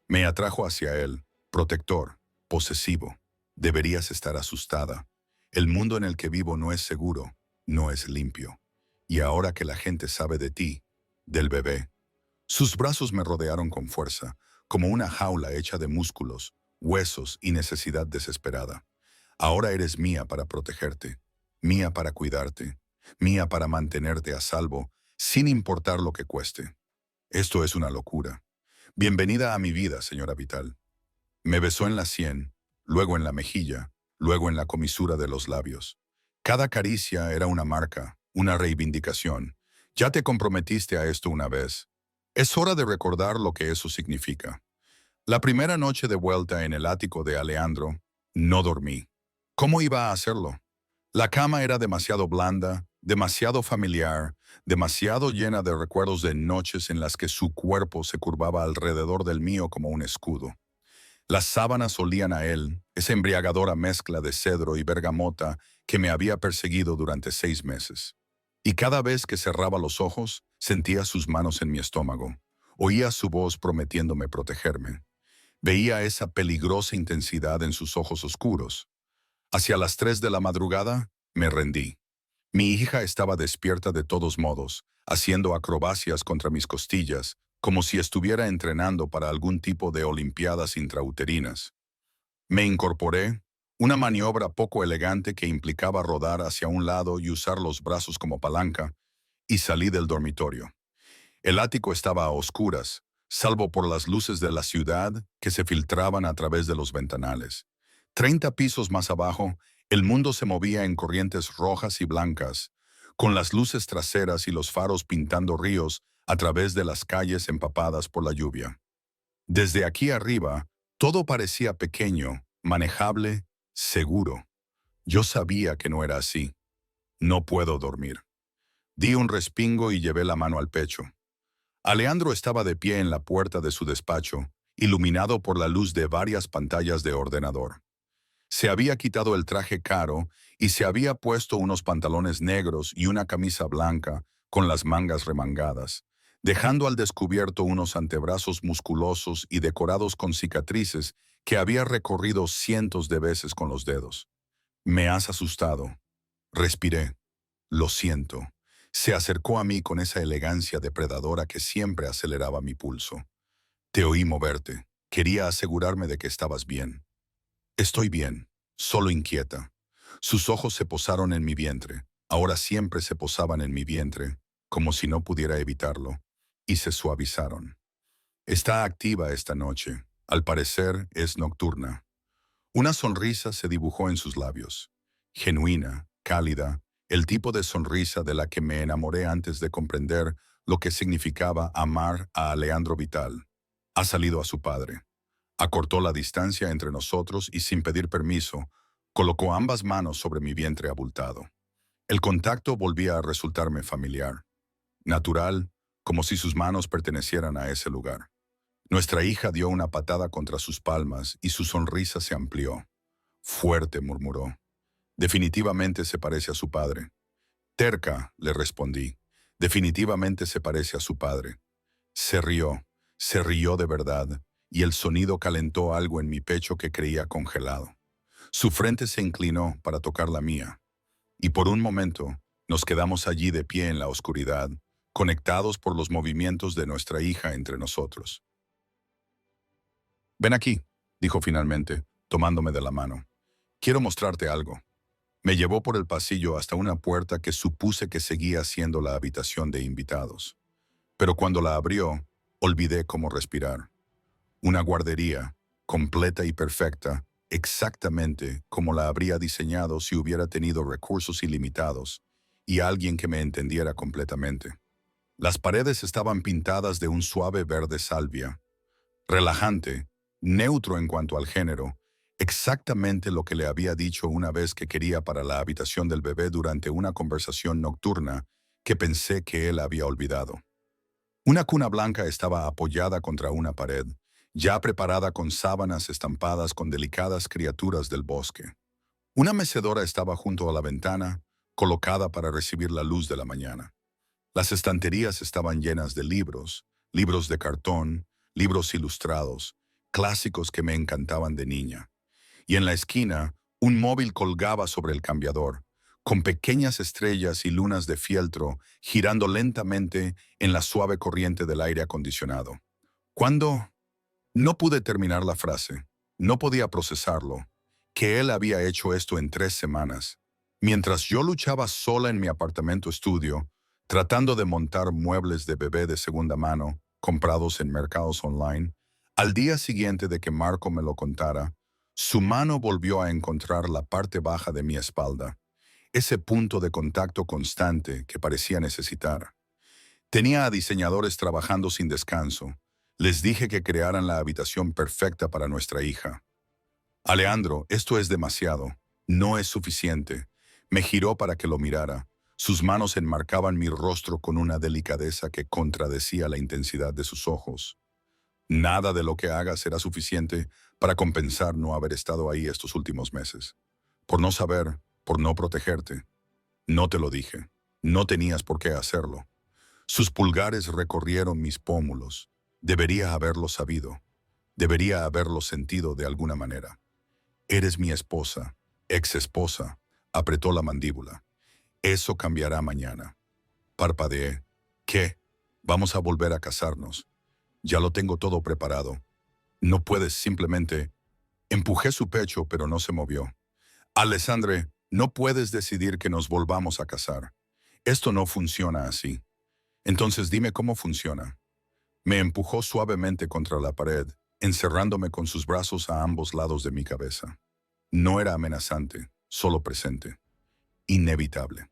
Me atrajo hacia él, protector, posesivo. Deberías estar asustada. El mundo en el que vivo no es seguro, no es limpio. Y ahora que la gente sabe de ti, del bebé. Sus brazos me rodearon con fuerza, como una jaula hecha de músculos, huesos y necesidad desesperada. Ahora eres mía para protegerte, mía para cuidarte, mía para mantenerte a salvo, sin importar lo que cueste. Esto es una locura. Bienvenida a mi vida, señora Vital. Me besó en la sien, luego en la mejilla, luego en la comisura de los labios. Cada caricia era una marca, una reivindicación. Ya te comprometiste a esto una vez. Es hora de recordar lo que eso significa. La primera noche de vuelta en el ático de Alejandro, no dormí. ¿Cómo iba a hacerlo? La cama era demasiado blanda, demasiado familiar, demasiado llena de recuerdos de noches en las que su cuerpo se curvaba alrededor del mío como un escudo. Las sábanas olían a él, esa embriagadora mezcla de cedro y bergamota que me había perseguido durante 6 meses. Y cada vez que cerraba los ojos, sentía sus manos en mi estómago. Oía su voz prometiéndome protegerme. Veía esa peligrosa intensidad en sus ojos oscuros. Hacia las 3 de la madrugada, me rendí. Mi hija estaba despierta de todos modos, haciendo acrobacias contra mis costillas, como si estuviera entrenando para algún tipo de olimpiadas intrauterinas. Me incorporé, una maniobra poco elegante que implicaba rodar hacia un lado y usar los brazos como palanca, y salí del dormitorio. El ático estaba a oscuras, salvo por las luces de la ciudad que se filtraban a través de los ventanales. 30 pisos más abajo, el mundo se movía en corrientes rojas y blancas, con las luces traseras y los faros pintando ríos a través de las calles empapadas por la lluvia. Desde aquí arriba, todo parecía pequeño, manejable, seguro. Yo sabía que no era así. No puedo dormir. Di un respingo y llevé la mano al pecho. Alejandro estaba de pie en la puerta de su despacho, iluminado por la luz de varias pantallas de ordenador. Se había quitado el traje caro y se había puesto unos pantalones negros y una camisa blanca con las mangas remangadas, dejando al descubierto unos antebrazos musculosos y decorados con cicatrices que había recorrido cientos de veces con los dedos. Me has asustado. Respiré. Lo siento. Se acercó a mí con esa elegancia depredadora que siempre aceleraba mi pulso. Te oí moverte. Quería asegurarme de que estabas bien. Estoy bien, solo inquieta. Sus ojos se posaron en mi vientre. Ahora siempre se posaban en mi vientre, como si no pudiera evitarlo, y se suavizaron. Está activa esta noche. Al parecer es nocturna. Una sonrisa se dibujó en sus labios. Genuina, cálida, el tipo de sonrisa de la que me enamoré antes de comprender lo que significaba amar a Alejandro Vital. Ha salido a su padre. Acortó la distancia entre nosotros y sin pedir permiso, colocó ambas manos sobre mi vientre abultado. El contacto volvía a resultarme familiar, natural, como si sus manos pertenecieran a ese lugar. Nuestra hija dio una patada contra sus palmas y su sonrisa se amplió. Fuerte, murmuró. Definitivamente se parece a su padre. Terca, le respondí. Definitivamente se parece a su padre. Se rió de verdad, y el sonido calentó algo en mi pecho que creía congelado. Su frente se inclinó para tocar la mía, y por un momento nos quedamos allí de pie en la oscuridad, conectados por los movimientos de nuestra hija entre nosotros. Ven aquí, dijo finalmente, tomándome de la mano. Quiero mostrarte algo. Me llevó por el pasillo hasta una puerta que supuse que seguía siendo la habitación de invitados. Pero cuando la abrió, olvidé cómo respirar. Una guardería, completa y perfecta, exactamente como la habría diseñado si hubiera tenido recursos ilimitados y alguien que me entendiera completamente. Las paredes estaban pintadas de un suave verde salvia, relajante, neutro en cuanto al género, exactamente lo que le había dicho una vez que quería para la habitación del bebé durante una conversación nocturna que pensé que él había olvidado. Una cuna blanca estaba apoyada contra una pared, ya preparada con sábanas estampadas con delicadas criaturas del bosque. Una mecedora estaba junto a la ventana, colocada para recibir la luz de la mañana. Las estanterías estaban llenas de libros, libros de cartón, libros ilustrados, clásicos que me encantaban de niña. Y en la esquina, un móvil colgaba sobre el cambiador, con pequeñas estrellas y lunas de fieltro girando lentamente en la suave corriente del aire acondicionado. Cuando no pude terminar la frase, no podía procesarlo, que él había hecho esto en 3 semanas, mientras yo luchaba sola en mi apartamento estudio, tratando de montar muebles de bebé de segunda mano, comprados en mercados online. Al día siguiente de que Marco me lo contara, su mano volvió a encontrar la parte baja de mi espalda, ese punto de contacto constante que parecía necesitar. Tenía a diseñadores trabajando sin descanso. Les dije que crearan la habitación perfecta para nuestra hija. Alejandro, esto es demasiado. No es suficiente. Me giró para que lo mirara. Sus manos enmarcaban mi rostro con una delicadeza que contradecía la intensidad de sus ojos. Nada de lo que hagas será suficiente para compensar no haber estado ahí estos últimos meses. Por no saber, por no protegerte. No te lo dije. No tenías por qué hacerlo. Sus pulgares recorrieron mis pómulos. Debería haberlo sabido. Debería haberlo sentido de alguna manera. Eres mi esposa, ex esposa, apretó la mandíbula. Eso cambiará mañana. Parpadeé. ¿Qué? Vamos a volver a casarnos. Ya lo tengo todo preparado. No puedes simplemente... Empujé su pecho, pero no se movió. Alessandre, no puedes decidir que nos volvamos a casar. Esto no funciona así. Entonces dime cómo funciona. Me empujó suavemente contra la pared, encerrándome con sus brazos a ambos lados de mi cabeza. No era amenazante, solo presente. Inevitable.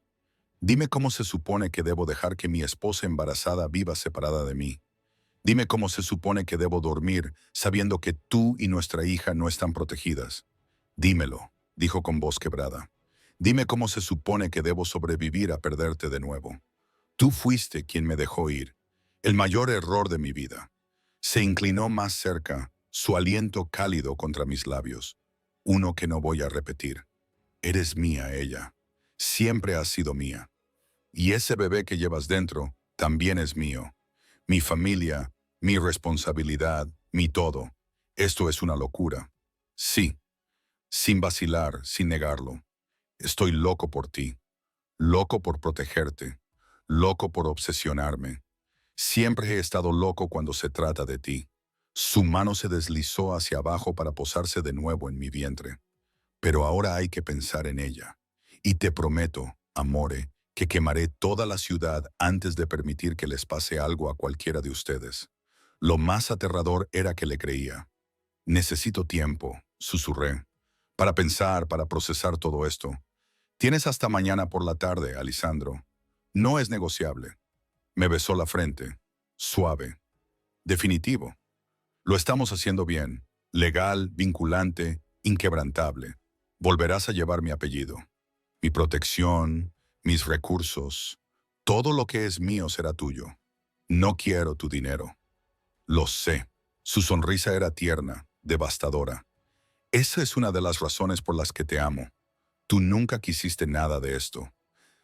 Dime cómo se supone que debo dejar que mi esposa embarazada viva separada de mí. Dime cómo se supone que debo dormir sabiendo que tú y nuestra hija no están protegidas. Dímelo, dijo con voz quebrada. Dime cómo se supone que debo sobrevivir a perderte de nuevo. Tú fuiste quien me dejó ir, el mayor error de mi vida. Se inclinó más cerca, su aliento cálido contra mis labios. Uno que no voy a repetir. Eres mía, ella. Siempre has sido mía. Y ese bebé que llevas dentro también es mío. Mi familia, mi responsabilidad, mi todo. Esto es una locura. Sí, sin vacilar, sin negarlo. Estoy loco por ti. Loco por protegerte. Loco por obsesionarme. Siempre he estado loco cuando se trata de ti. Su mano se deslizó hacia abajo para posarse de nuevo en mi vientre. Pero ahora hay que pensar en ella. Y te prometo, amore, que quemaré toda la ciudad antes de permitir que les pase algo a cualquiera de ustedes. Lo más aterrador era que le creía. Necesito tiempo, susurré, para pensar, para procesar todo esto. Tienes hasta mañana por la tarde, Alessandro. No es negociable. Me besó la frente. Suave. Definitivo. Lo estamos haciendo bien. Legal, vinculante, inquebrantable. Volverás a llevar mi apellido. Mi protección, mis recursos. Todo lo que es mío será tuyo. No quiero tu dinero. Lo sé. Su sonrisa era tierna, devastadora. Esa es una de las razones por las que te amo. Tú nunca quisiste nada de esto.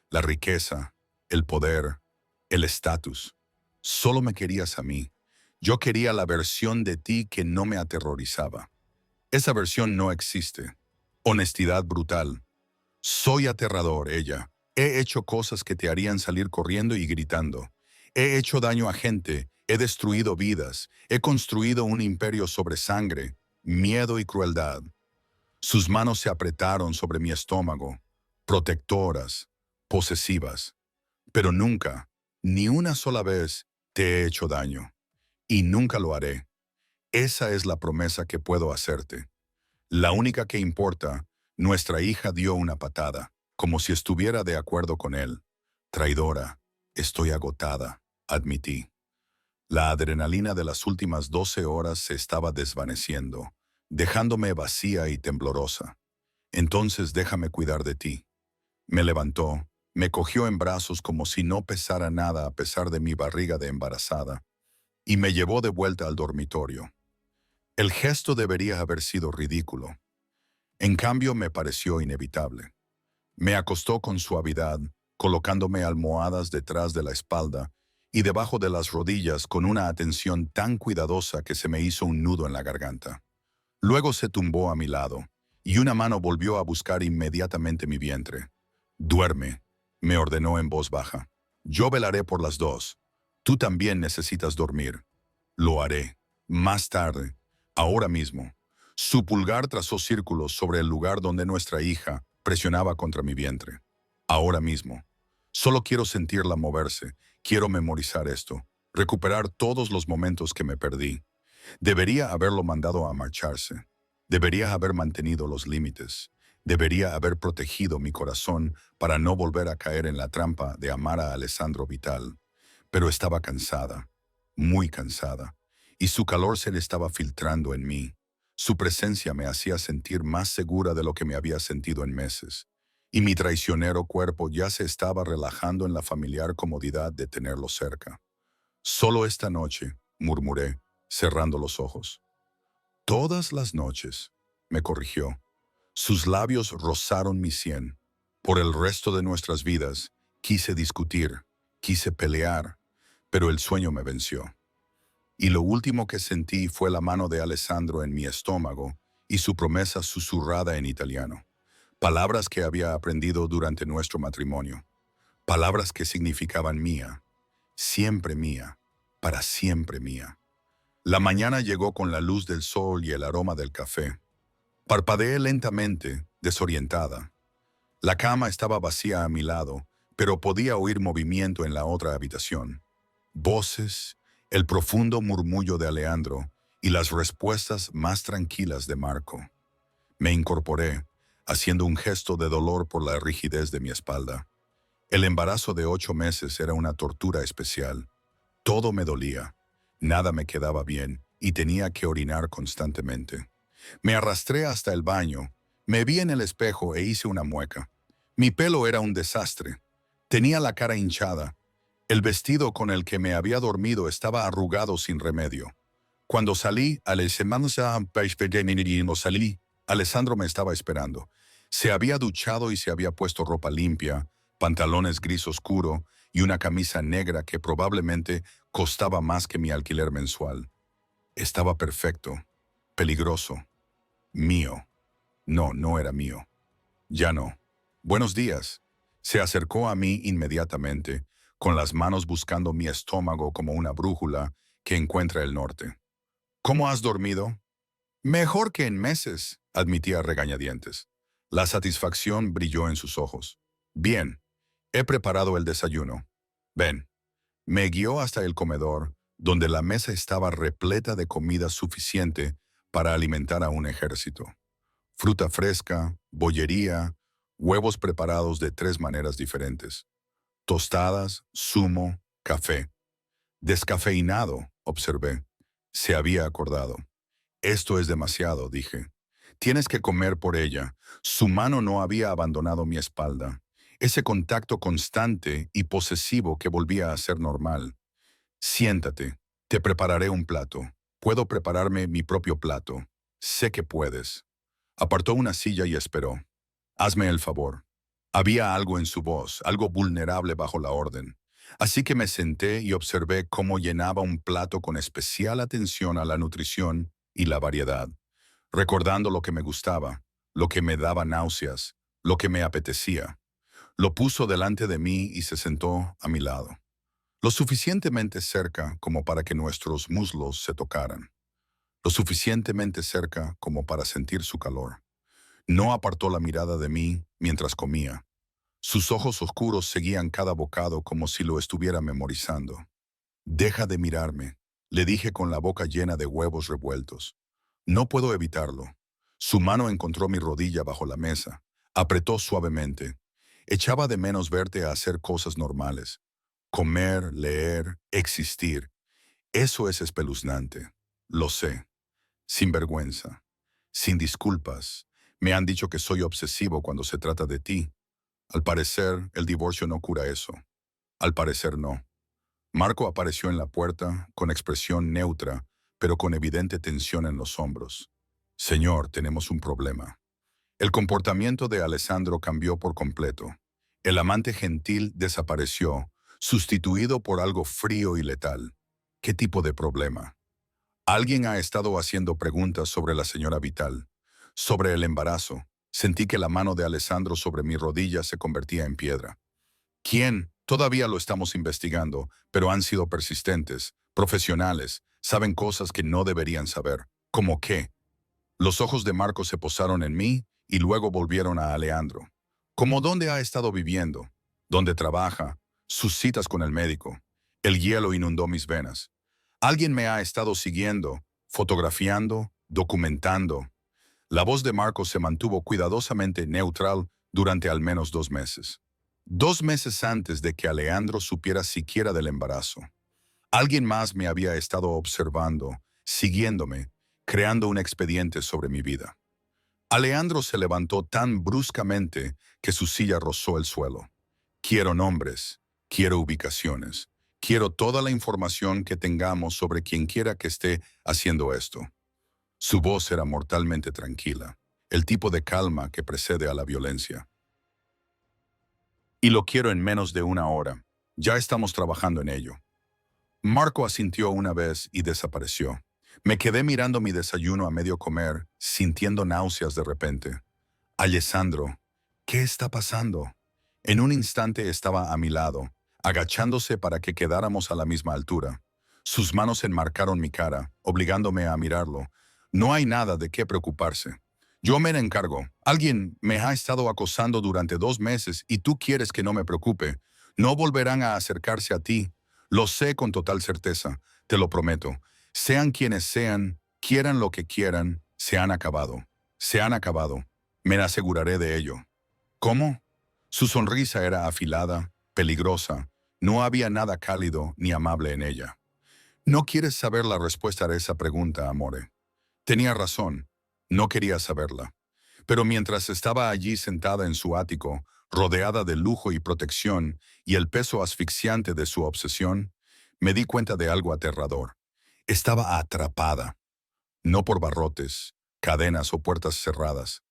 La riqueza, el poder, el estatus. Solo me querías a mí. Yo quería la versión de ti que no me aterrorizaba. Esa versión no existe. Honestidad brutal. Soy aterrador, ella. He hecho cosas que te harían salir corriendo y gritando. He hecho daño a gente, he destruido vidas, he construido un imperio sobre sangre, miedo y crueldad. Sus manos se apretaron sobre mi estómago, protectoras, posesivas. Pero nunca, ni una sola vez, te he hecho daño. Y nunca lo haré. Esa es la promesa que puedo hacerte. La única que importa, nuestra hija dio una patada, como si estuviera de acuerdo con él. Traidora, estoy agotada, admití. La adrenalina de las últimas 12 horas se estaba desvaneciendo, dejándome vacía y temblorosa. Entonces déjame cuidar de ti. Me levantó, me cogió en brazos como si no pesara nada a pesar de mi barriga de embarazada, y me llevó de vuelta al dormitorio. El gesto debería haber sido ridículo. En cambio, me pareció inevitable. Me acostó con suavidad, colocándome almohadas detrás de la espalda y debajo de las rodillas con una atención tan cuidadosa que se me hizo un nudo en la garganta. Luego se tumbó a mi lado, y una mano volvió a buscar inmediatamente mi vientre. «Duerme», me ordenó en voz baja. «Yo velaré por las dos. Tú también necesitas dormir». «Lo haré. Más tarde. Ahora mismo». Su pulgar trazó círculos sobre el lugar donde nuestra hija presionaba contra mi vientre. «Ahora mismo. Solo quiero sentirla moverse. Quiero memorizar esto. Recuperar todos los momentos que me perdí. Debería haberlo mandado a marcharse. Debería haber mantenido los límites. Debería haber protegido mi corazón para no volver a caer en la trampa de amar a Alessandro Vital. Pero estaba cansada, muy cansada, y su calor se le estaba filtrando en mí. Su presencia me hacía sentir más segura de lo que me había sentido en meses, y mi traicionero cuerpo ya se estaba relajando en la familiar comodidad de tenerlo cerca. «Solo esta noche», murmuré, cerrando los ojos. «Todas las noches», me corrigió. Sus labios rozaron mi sien. Por el resto de nuestras vidas, quise discutir, quise pelear, pero el sueño me venció. Y lo último que sentí fue la mano de Alessandro en mi estómago y su promesa susurrada en italiano. Palabras que había aprendido durante nuestro matrimonio. Palabras que significaban mía, siempre mía, para siempre mía. La mañana llegó con la luz del sol y el aroma del café. Parpadeé lentamente, desorientada. La cama estaba vacía a mi lado, pero podía oír movimiento en la otra habitación. Voces, el profundo murmullo de Alejandro y las respuestas más tranquilas de Marco. Me incorporé, haciendo un gesto de dolor por la rigidez de mi espalda. El embarazo de 8 meses era una tortura especial. Todo me dolía, nada me quedaba bien y tenía que orinar constantemente. Me arrastré hasta el baño, me vi en el espejo e hice una mueca. Mi pelo era un desastre. Tenía la cara hinchada. El vestido con el que me había dormido estaba arrugado sin remedio. Cuando salí, Alessandro me estaba esperando. Se había duchado y se había puesto ropa limpia, pantalones gris oscuro y una camisa negra que probablemente costaba más que mi alquiler mensual. Estaba perfecto, peligroso, mío. No, no era mío. Ya no. «Buenos días». Se acercó a mí inmediatamente, con las manos buscando mi estómago como una brújula que encuentra el norte. «¿Cómo has dormido?» «Mejor que en meses», admitía a regañadientes. La satisfacción brilló en sus ojos. «Bien. He preparado el desayuno. Ven. Me guió hasta el comedor, donde la mesa estaba repleta de comida suficiente para alimentar a un ejército. Fruta fresca, bollería, huevos preparados de 3 maneras diferentes. Tostadas, zumo, café. Descafeinado, observé. Se había acordado. Esto es demasiado, dije. Tienes que comer por ella. Su mano no había abandonado mi espalda. Ese contacto constante y posesivo que volvía a ser normal. Siéntate. Te prepararé un plato. Puedo prepararme mi propio plato. Sé que puedes. Apartó una silla y esperó. Hazme el favor. Había algo en su voz, algo vulnerable bajo la orden. Así que me senté y observé cómo llenaba un plato con especial atención a la nutrición y la variedad, recordando lo que me gustaba, lo que me daba náuseas, lo que me apetecía. Lo puso delante de mí y se sentó a mi lado, lo suficientemente cerca como para que nuestros muslos se tocaran, lo suficientemente cerca como para sentir su calor. No apartó la mirada de mí mientras comía. Sus ojos oscuros seguían cada bocado como si lo estuviera memorizando. Deja de mirarme, le dije con la boca llena de huevos revueltos. No puedo evitarlo. Su mano encontró mi rodilla bajo la mesa. Apretó suavemente. Echaba de menos verte a hacer cosas normales. Comer, leer, existir. Eso es espeluznante. Lo sé. Sin vergüenza. Sin disculpas. Me han dicho que soy obsesivo cuando se trata de ti. Al parecer, el divorcio no cura eso. Al parecer no. Marco apareció en la puerta, con expresión neutra, pero con evidente tensión en los hombros. Señor, tenemos un problema. El comportamiento de Alessandro cambió por completo. El amante gentil desapareció, sustituido por algo frío y letal. ¿Qué tipo de problema? Alguien ha estado haciendo preguntas sobre la señora Vital, sobre el embarazo. Sentí que la mano de Alessandro sobre mi rodilla se convertía en piedra. ¿Quién? Todavía lo estamos investigando, pero han sido persistentes, profesionales, saben cosas que no deberían saber. ¿Cómo qué? Los ojos de Marco se posaron en mí y luego volvieron a Alejandro. ¿Cómo dónde ha estado viviendo? ¿Dónde trabaja? Sus citas con el médico. El hielo inundó mis venas. Alguien me ha estado siguiendo, fotografiando, documentando. La voz de Marco se mantuvo cuidadosamente neutral durante al menos 2 meses. 2 meses antes de que Alejandro supiera siquiera del embarazo. Alguien más me había estado observando, siguiéndome, creando un expediente sobre mi vida. Alejandro se levantó tan bruscamente que su silla rozó el suelo. Quiero nombres, quiero ubicaciones, quiero toda la información que tengamos sobre quien quiera que esté haciendo esto. Su voz era mortalmente tranquila, el tipo de calma que precede a la violencia. Y lo quiero en menos de 1 hora. Ya estamos trabajando en ello. Marco asintió una vez y desapareció. Me quedé mirando mi desayuno a medio comer, sintiendo náuseas de repente. Alessandro, ¿qué está pasando? En un instante estaba a mi lado, agachándose para que quedáramos a la misma altura. Sus manos enmarcaron mi cara, obligándome a mirarlo. No hay nada de qué preocuparse. Yo me encargo. Alguien me ha estado acosando durante 2 meses y tú quieres que no me preocupe. No volverán a acercarse a ti. Lo sé con total certeza, te lo prometo. Sean quienes sean, quieran lo que quieran, se han acabado. Se han acabado. Me aseguraré de ello. ¿Cómo? Su sonrisa era afilada, peligrosa. No había nada cálido ni amable en ella. No quieres saber la respuesta a esa pregunta, amore. Tenía razón. No quería saberla. Pero mientras estaba allí sentada en su ático, rodeada de lujo y protección y el peso asfixiante de su obsesión, me di cuenta de algo aterrador. Estaba atrapada, no por barrotes, cadenas o puertas cerradas,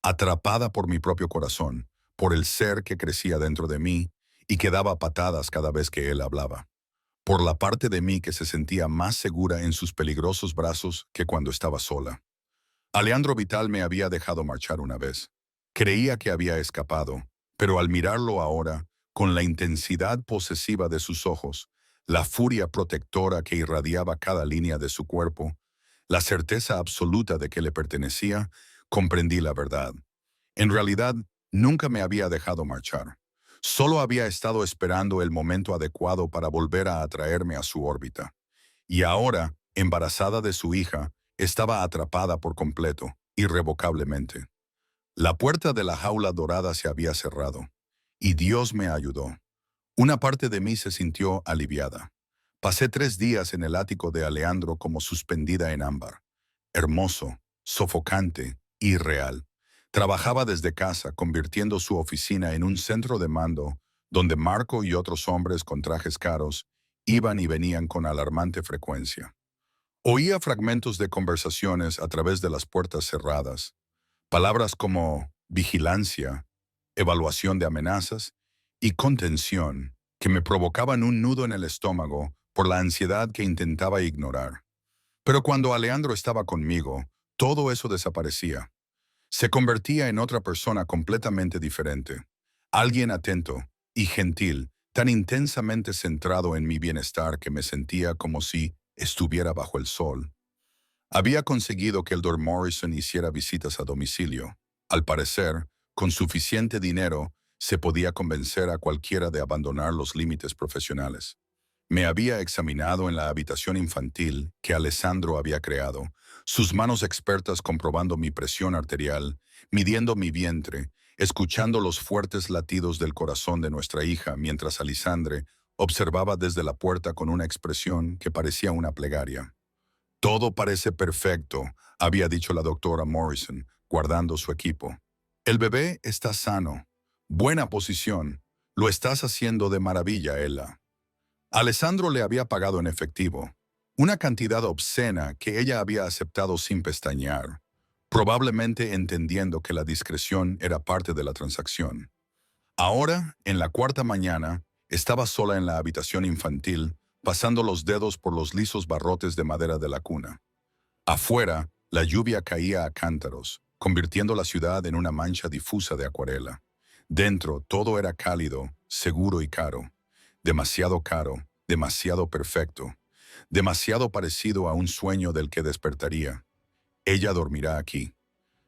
atrapada por mi propio corazón, por el ser que crecía dentro de mí y que daba patadas cada vez que él hablaba, por la parte de mí que se sentía más segura en sus peligrosos brazos que cuando estaba sola. Alejandro Vital me había dejado marchar una vez. Creía que había escapado, pero al mirarlo ahora, con la intensidad posesiva de sus ojos, la furia protectora que irradiaba cada línea de su cuerpo, la certeza absoluta de que le pertenecía, comprendí la verdad. En realidad, nunca me había dejado marchar. Solo había estado esperando el momento adecuado para volver a atraerme a su órbita. Y ahora, embarazada de su hija, estaba atrapada por completo, irrevocablemente. La puerta de la jaula dorada se había cerrado, y Dios me ayudó. Una parte de mí se sintió aliviada. Pasé 3 días en el ático de Alejandro como suspendida en ámbar. Hermoso, sofocante, irreal. Trabajaba desde casa, convirtiendo su oficina en un centro de mando donde Marco y otros hombres con trajes caros iban y venían con alarmante frecuencia. Oía fragmentos de conversaciones a través de las puertas cerradas, palabras como vigilancia, evaluación de amenazas y contención que me provocaban un nudo en el estómago por la ansiedad que intentaba ignorar. Pero cuando Alejandro estaba conmigo, todo eso desaparecía. Se convertía en otra persona completamente diferente. Alguien atento y gentil, tan intensamente centrado en mi bienestar que me sentía como si estuviera bajo el sol. Había conseguido que el Dr. Morrison hiciera visitas a domicilio. Al parecer, con suficiente dinero, se podía convencer a cualquiera de abandonar los límites profesionales. Me había examinado en la habitación infantil que Alessandro había creado, sus manos expertas comprobando mi presión arterial, midiendo mi vientre, escuchando los fuertes latidos del corazón de nuestra hija mientras Alisandre observaba desde la puerta con una expresión que parecía una plegaria. Todo parece perfecto, había dicho la doctora Morrison, guardando su equipo. El bebé está sano. Buena posición. Lo estás haciendo de maravilla, Ella. Alessandro le había pagado en efectivo, una cantidad obscena que ella había aceptado sin pestañear, probablemente entendiendo que la discreción era parte de la transacción. Ahora, en la cuarta mañana, estaba sola en la habitación infantil, pasando los dedos por los lisos barrotes de madera de la cuna. Afuera, la lluvia caía a cántaros, convirtiendo la ciudad en una mancha difusa de acuarela. Dentro, todo era cálido, seguro y caro. Demasiado caro, demasiado perfecto, demasiado parecido a un sueño del que despertaría. Ella dormirá aquí.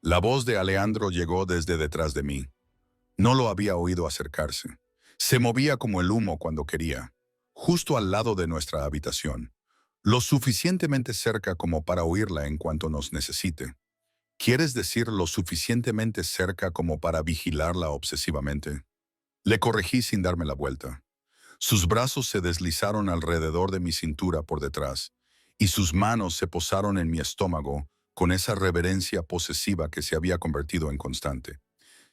La voz de Alejandro llegó desde detrás de mí. No lo había oído acercarse. Se movía como el humo cuando quería, justo al lado de nuestra habitación, lo suficientemente cerca como para oírla en cuanto nos necesite. ¿Quieres decir lo suficientemente cerca como para vigilarla obsesivamente? Le corregí sin darme la vuelta. Sus brazos se deslizaron alrededor de mi cintura por detrás, y sus manos se posaron en mi estómago con esa reverencia posesiva que se había convertido en constante.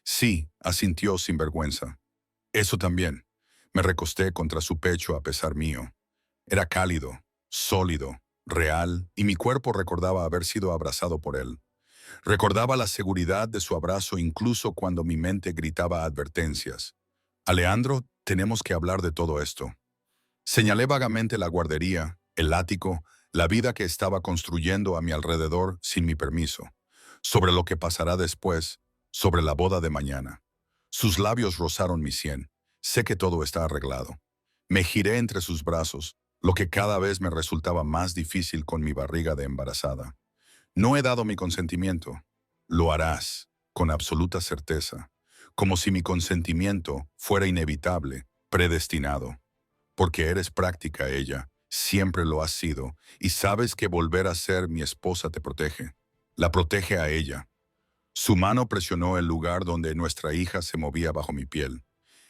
Sí, asintió sin vergüenza. Eso también. Me recosté contra su pecho a pesar mío. Era cálido, sólido, real, y mi cuerpo recordaba haber sido abrazado por él. Recordaba la seguridad de su abrazo incluso cuando mi mente gritaba advertencias. Alejandro, tenemos que hablar de todo esto. Señalé vagamente la guardería, el ático, la vida que estaba construyendo a mi alrededor sin mi permiso, sobre lo que pasará después, sobre la boda de mañana. Sus labios rozaron mi sien. Sé que todo está arreglado. Me giré entre sus brazos, lo que cada vez me resultaba más difícil con mi barriga de embarazada. No he dado mi consentimiento. Lo harás, con absoluta certeza, como si mi consentimiento fuera inevitable, predestinado. Porque eres práctica, ella, siempre lo has sido, y sabes que volver a ser mi esposa te protege. La protege a ella. Su mano presionó el lugar donde nuestra hija se movía bajo mi piel.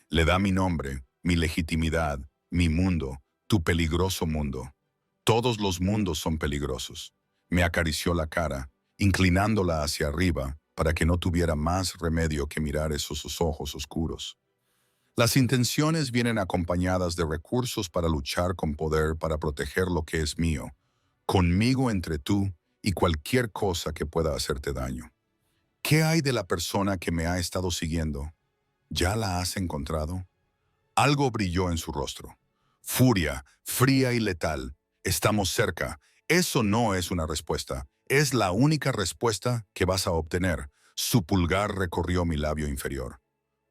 Le da mi nombre, mi legitimidad, mi mundo, tu peligroso mundo. Todos los mundos son peligrosos. Me acarició la cara, inclinándola hacia arriba para que no tuviera más remedio que mirar esos ojos oscuros. Las intenciones vienen acompañadas de recursos para luchar con poder para proteger lo que es mío, conmigo entre tú y cualquier cosa que pueda hacerte daño. ¿Qué hay de la persona que me ha estado siguiendo? ¿Ya la has encontrado? Algo brilló en su rostro. Furia, fría y letal. Estamos cerca. Eso no es una respuesta. Es la única respuesta que vas a obtener. Su pulgar recorrió mi labio inferior.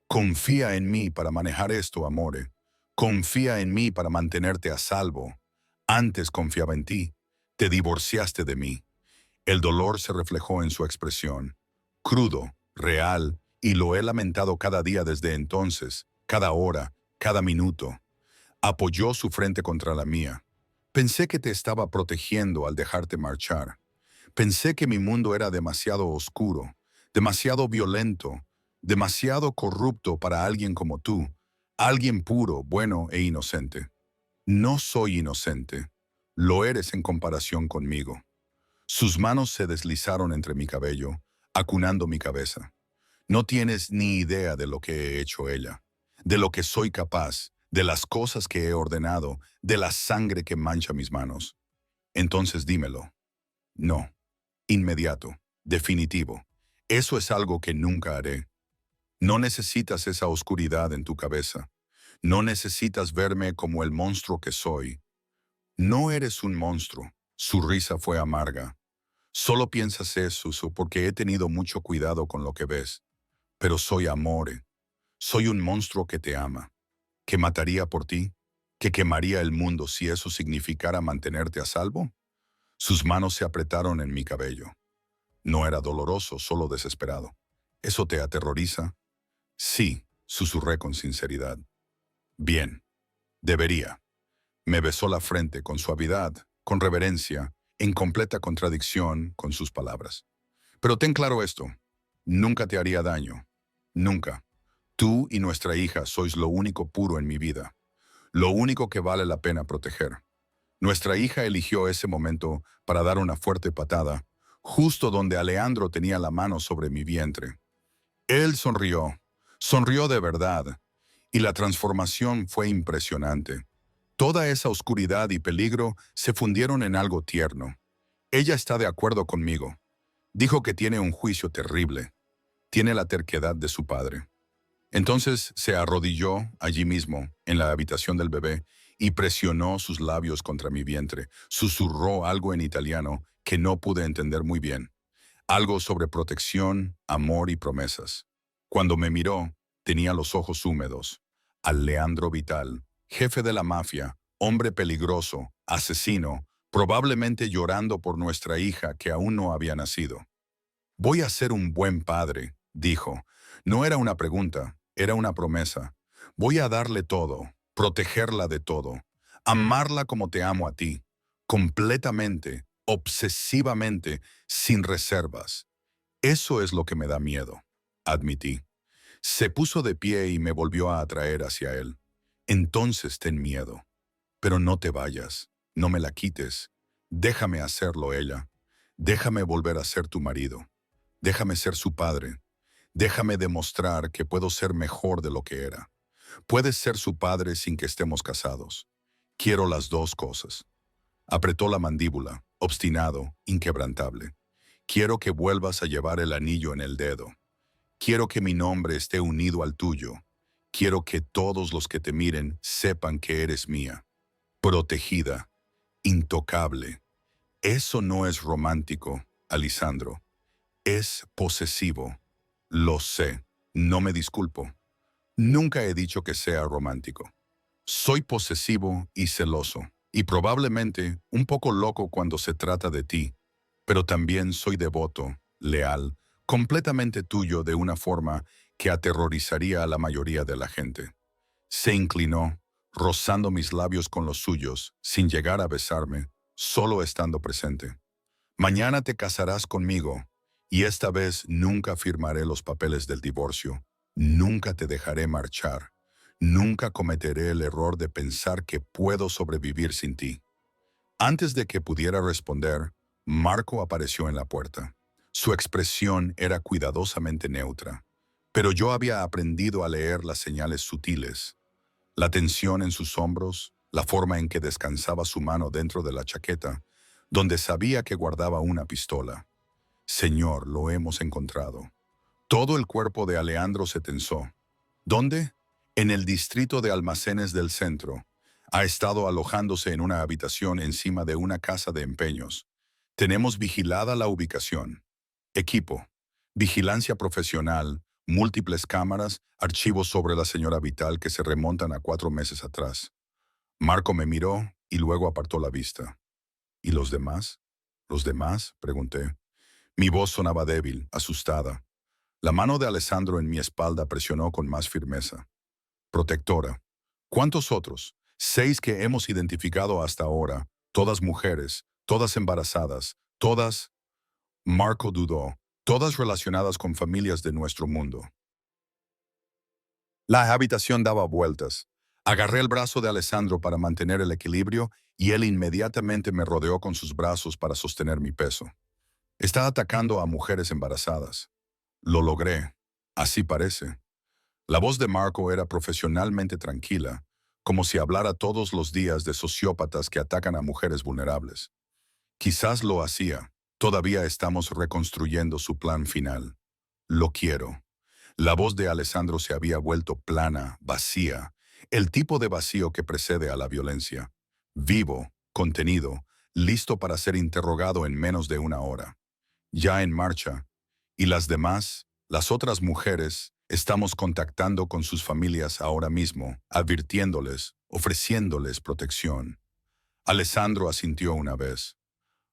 Confía en mí para manejar esto, amore. Confía en mí para mantenerte a salvo. Antes confiaba en ti. Te divorciaste de mí. El dolor se reflejó en su expresión. Crudo, real, y lo he lamentado cada día desde entonces. cada hora, cada minuto. Apoyó su frente contra la mía. Pensé que te estaba protegiendo al dejarte marchar. Pensé que mi mundo era demasiado oscuro, demasiado violento, demasiado corrupto para alguien como tú, alguien puro, bueno e inocente. No soy inocente. Lo eres en comparación conmigo. Sus manos se deslizaron entre mi cabello, acunando mi cabeza. No tienes ni idea de lo que he hecho ella, de lo que soy capaz, de las cosas que he ordenado, de la sangre que mancha mis manos. Entonces dímelo. No. Inmediato. Definitivo. Eso es algo que nunca haré. No necesitas esa oscuridad en tu cabeza. No necesitas verme como el monstruo que soy. No eres un monstruo. Su risa fue amarga. Solo piensas eso porque he tenido mucho cuidado con lo que ves. Pero soy amore. Soy un monstruo que te ama, que mataría por ti, que quemaría el mundo si eso significara mantenerte a salvo. Sus manos se apretaron en mi cabello. No era doloroso, solo desesperado. ¿Eso te aterroriza? Sí, susurré con sinceridad. Bien, debería. Me besó la frente con suavidad, con reverencia, en completa contradicción con sus palabras. Pero ten claro esto, nunca te haría daño. Nunca. Tú y nuestra hija sois lo único puro en mi vida, lo único que vale la pena proteger. Nuestra hija eligió ese momento para dar una fuerte patada, justo donde Alejandro tenía la mano sobre mi vientre. Él sonrió, sonrió de verdad, y la transformación fue impresionante. Toda esa oscuridad y peligro se fundieron en algo tierno. Ella está de acuerdo conmigo. Dijo que tiene un juicio terrible. Tiene la terquedad de su padre. Entonces se arrodilló allí mismo, en la habitación del bebé, y presionó sus labios contra mi vientre. Susurró algo en italiano que no pude entender muy bien. Algo sobre protección, amor y promesas. Cuando me miró, tenía los ojos húmedos. Alejandro Vital, jefe de la mafia, hombre peligroso, asesino, probablemente llorando por nuestra hija que aún no había nacido. Voy a ser un buen padre, dijo. No era una pregunta, era una promesa. Voy a darle todo, protegerla de todo, amarla como te amo a ti, completamente, obsesivamente, sin reservas. Eso es lo que me da miedo, admití. Se puso de pie y me volvió a atraer hacia él. Entonces ten miedo, pero no te vayas, no me la quites. Déjame hacerlo ella. Déjame volver a ser tu marido. Déjame ser su padre. Déjame demostrar que puedo ser mejor de lo que era. Puedes ser su padre sin que estemos casados. Quiero las dos cosas. Apretó la mandíbula, obstinado, inquebrantable. Quiero que vuelvas a llevar el anillo en el dedo. Quiero que mi nombre esté unido al tuyo. Quiero que todos los que te miren sepan que eres mía. Protegida, intocable. Eso no es romántico, Alisandro. Es posesivo. Lo sé. No me disculpo. Nunca he dicho que sea romántico. Soy posesivo y celoso, y probablemente un poco loco cuando se trata de ti, pero también soy devoto, leal, completamente tuyo de una forma que aterrorizaría a la mayoría de la gente. Se inclinó, rozando mis labios con los suyos, sin llegar a besarme, solo estando presente. Mañana te casarás conmigo, y esta vez nunca firmaré los papeles del divorcio. Nunca te dejaré marchar. Nunca cometeré el error de pensar que puedo sobrevivir sin ti. Antes de que pudiera responder, Marco apareció en la puerta. Su expresión era cuidadosamente neutra, pero yo había aprendido a leer las señales sutiles. La tensión en sus hombros, la forma en que descansaba su mano dentro de la chaqueta, donde sabía que guardaba una pistola. Señor, lo hemos encontrado. Todo el cuerpo de Alejandro se tensó. ¿Dónde? En el distrito de almacenes del centro. Ha estado alojándose en una habitación encima de una casa de empeños. Tenemos vigilada la ubicación. Equipo. Vigilancia profesional, múltiples cámaras, archivos sobre la señora Vital que se remontan a 4 meses atrás. Marco me miró y luego apartó la vista. ¿Y los demás? ¿Los demás?, pregunté. Mi voz sonaba débil, asustada. La mano de Alessandro en mi espalda presionó con más firmeza. protectora. ¿Cuántos otros? 6 que hemos identificado hasta ahora, todas mujeres, todas embarazadas, todas, Marco dudó, todas relacionadas con familias de nuestro mundo. La habitación daba vueltas. Agarré el brazo de Alessandro para mantener el equilibrio y él inmediatamente me rodeó con sus brazos para sostener mi peso. Está atacando a mujeres embarazadas. Lo logré. Así parece. La voz de Marco era profesionalmente tranquila, como si hablara todos los días de sociópatas que atacan a mujeres vulnerables. Quizás lo hacía. Todavía estamos reconstruyendo su plan final. Lo quiero. La voz de Alessandro se había vuelto plana, vacía, el tipo de vacío que precede a la violencia. Vivo, contenido, listo para ser interrogado en menos de una hora. Ya en marcha. Y las demás, las otras mujeres, estamos contactando con sus familias ahora mismo, advirtiéndoles, ofreciéndoles protección. Alessandro asintió una vez.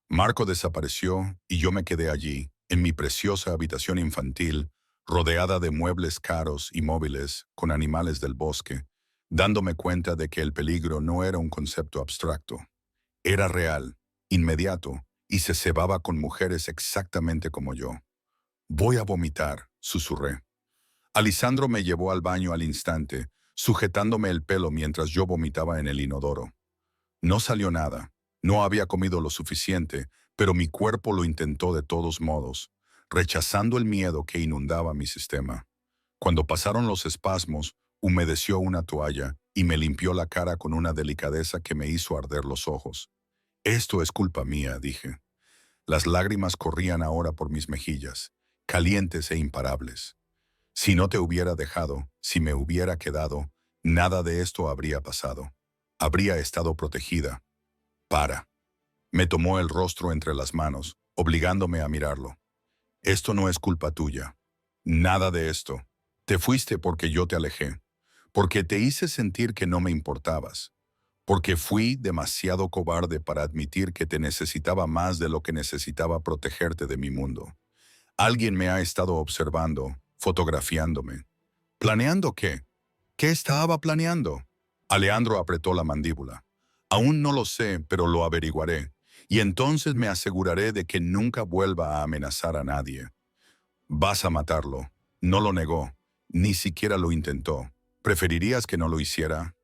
Marco desapareció y yo me quedé allí, en mi preciosa habitación infantil, rodeada de muebles caros y móviles con animales del bosque, dándome cuenta de que el peligro no era un concepto abstracto. Era real, inmediato, y se cebaba con mujeres exactamente como yo. Voy a vomitar, susurré. Alessandro me llevó al baño al instante, sujetándome el pelo mientras yo vomitaba en el inodoro. No salió nada. No había comido lo suficiente, pero mi cuerpo lo intentó de todos modos, rechazando el miedo que inundaba mi sistema. Cuando pasaron los espasmos, humedeció una toalla y me limpió la cara con una delicadeza que me hizo arder los ojos. Esto es culpa mía, dije. Las lágrimas corrían ahora por mis mejillas, calientes e imparables. Si no te hubiera dejado, si me hubiera quedado, nada de esto habría pasado. Habría estado protegida. Para. Me tomó el rostro entre las manos, obligándome a mirarlo. Esto no es culpa tuya. Nada de esto. Te fuiste porque yo te alejé. Porque te hice sentir que no me importabas. Porque fui demasiado cobarde para admitir que te necesitaba más de lo que necesitaba protegerte de mi mundo. Alguien me ha estado observando, fotografiándome. ¿Planeando qué? ¿Qué estaba planeando? Alejandro apretó la mandíbula. Aún no lo sé, pero lo averiguaré. Y entonces me aseguraré de que nunca vuelva a amenazar a nadie. Vas a matarlo. No lo negó. Ni siquiera lo intentó. ¿Preferirías que no lo hiciera?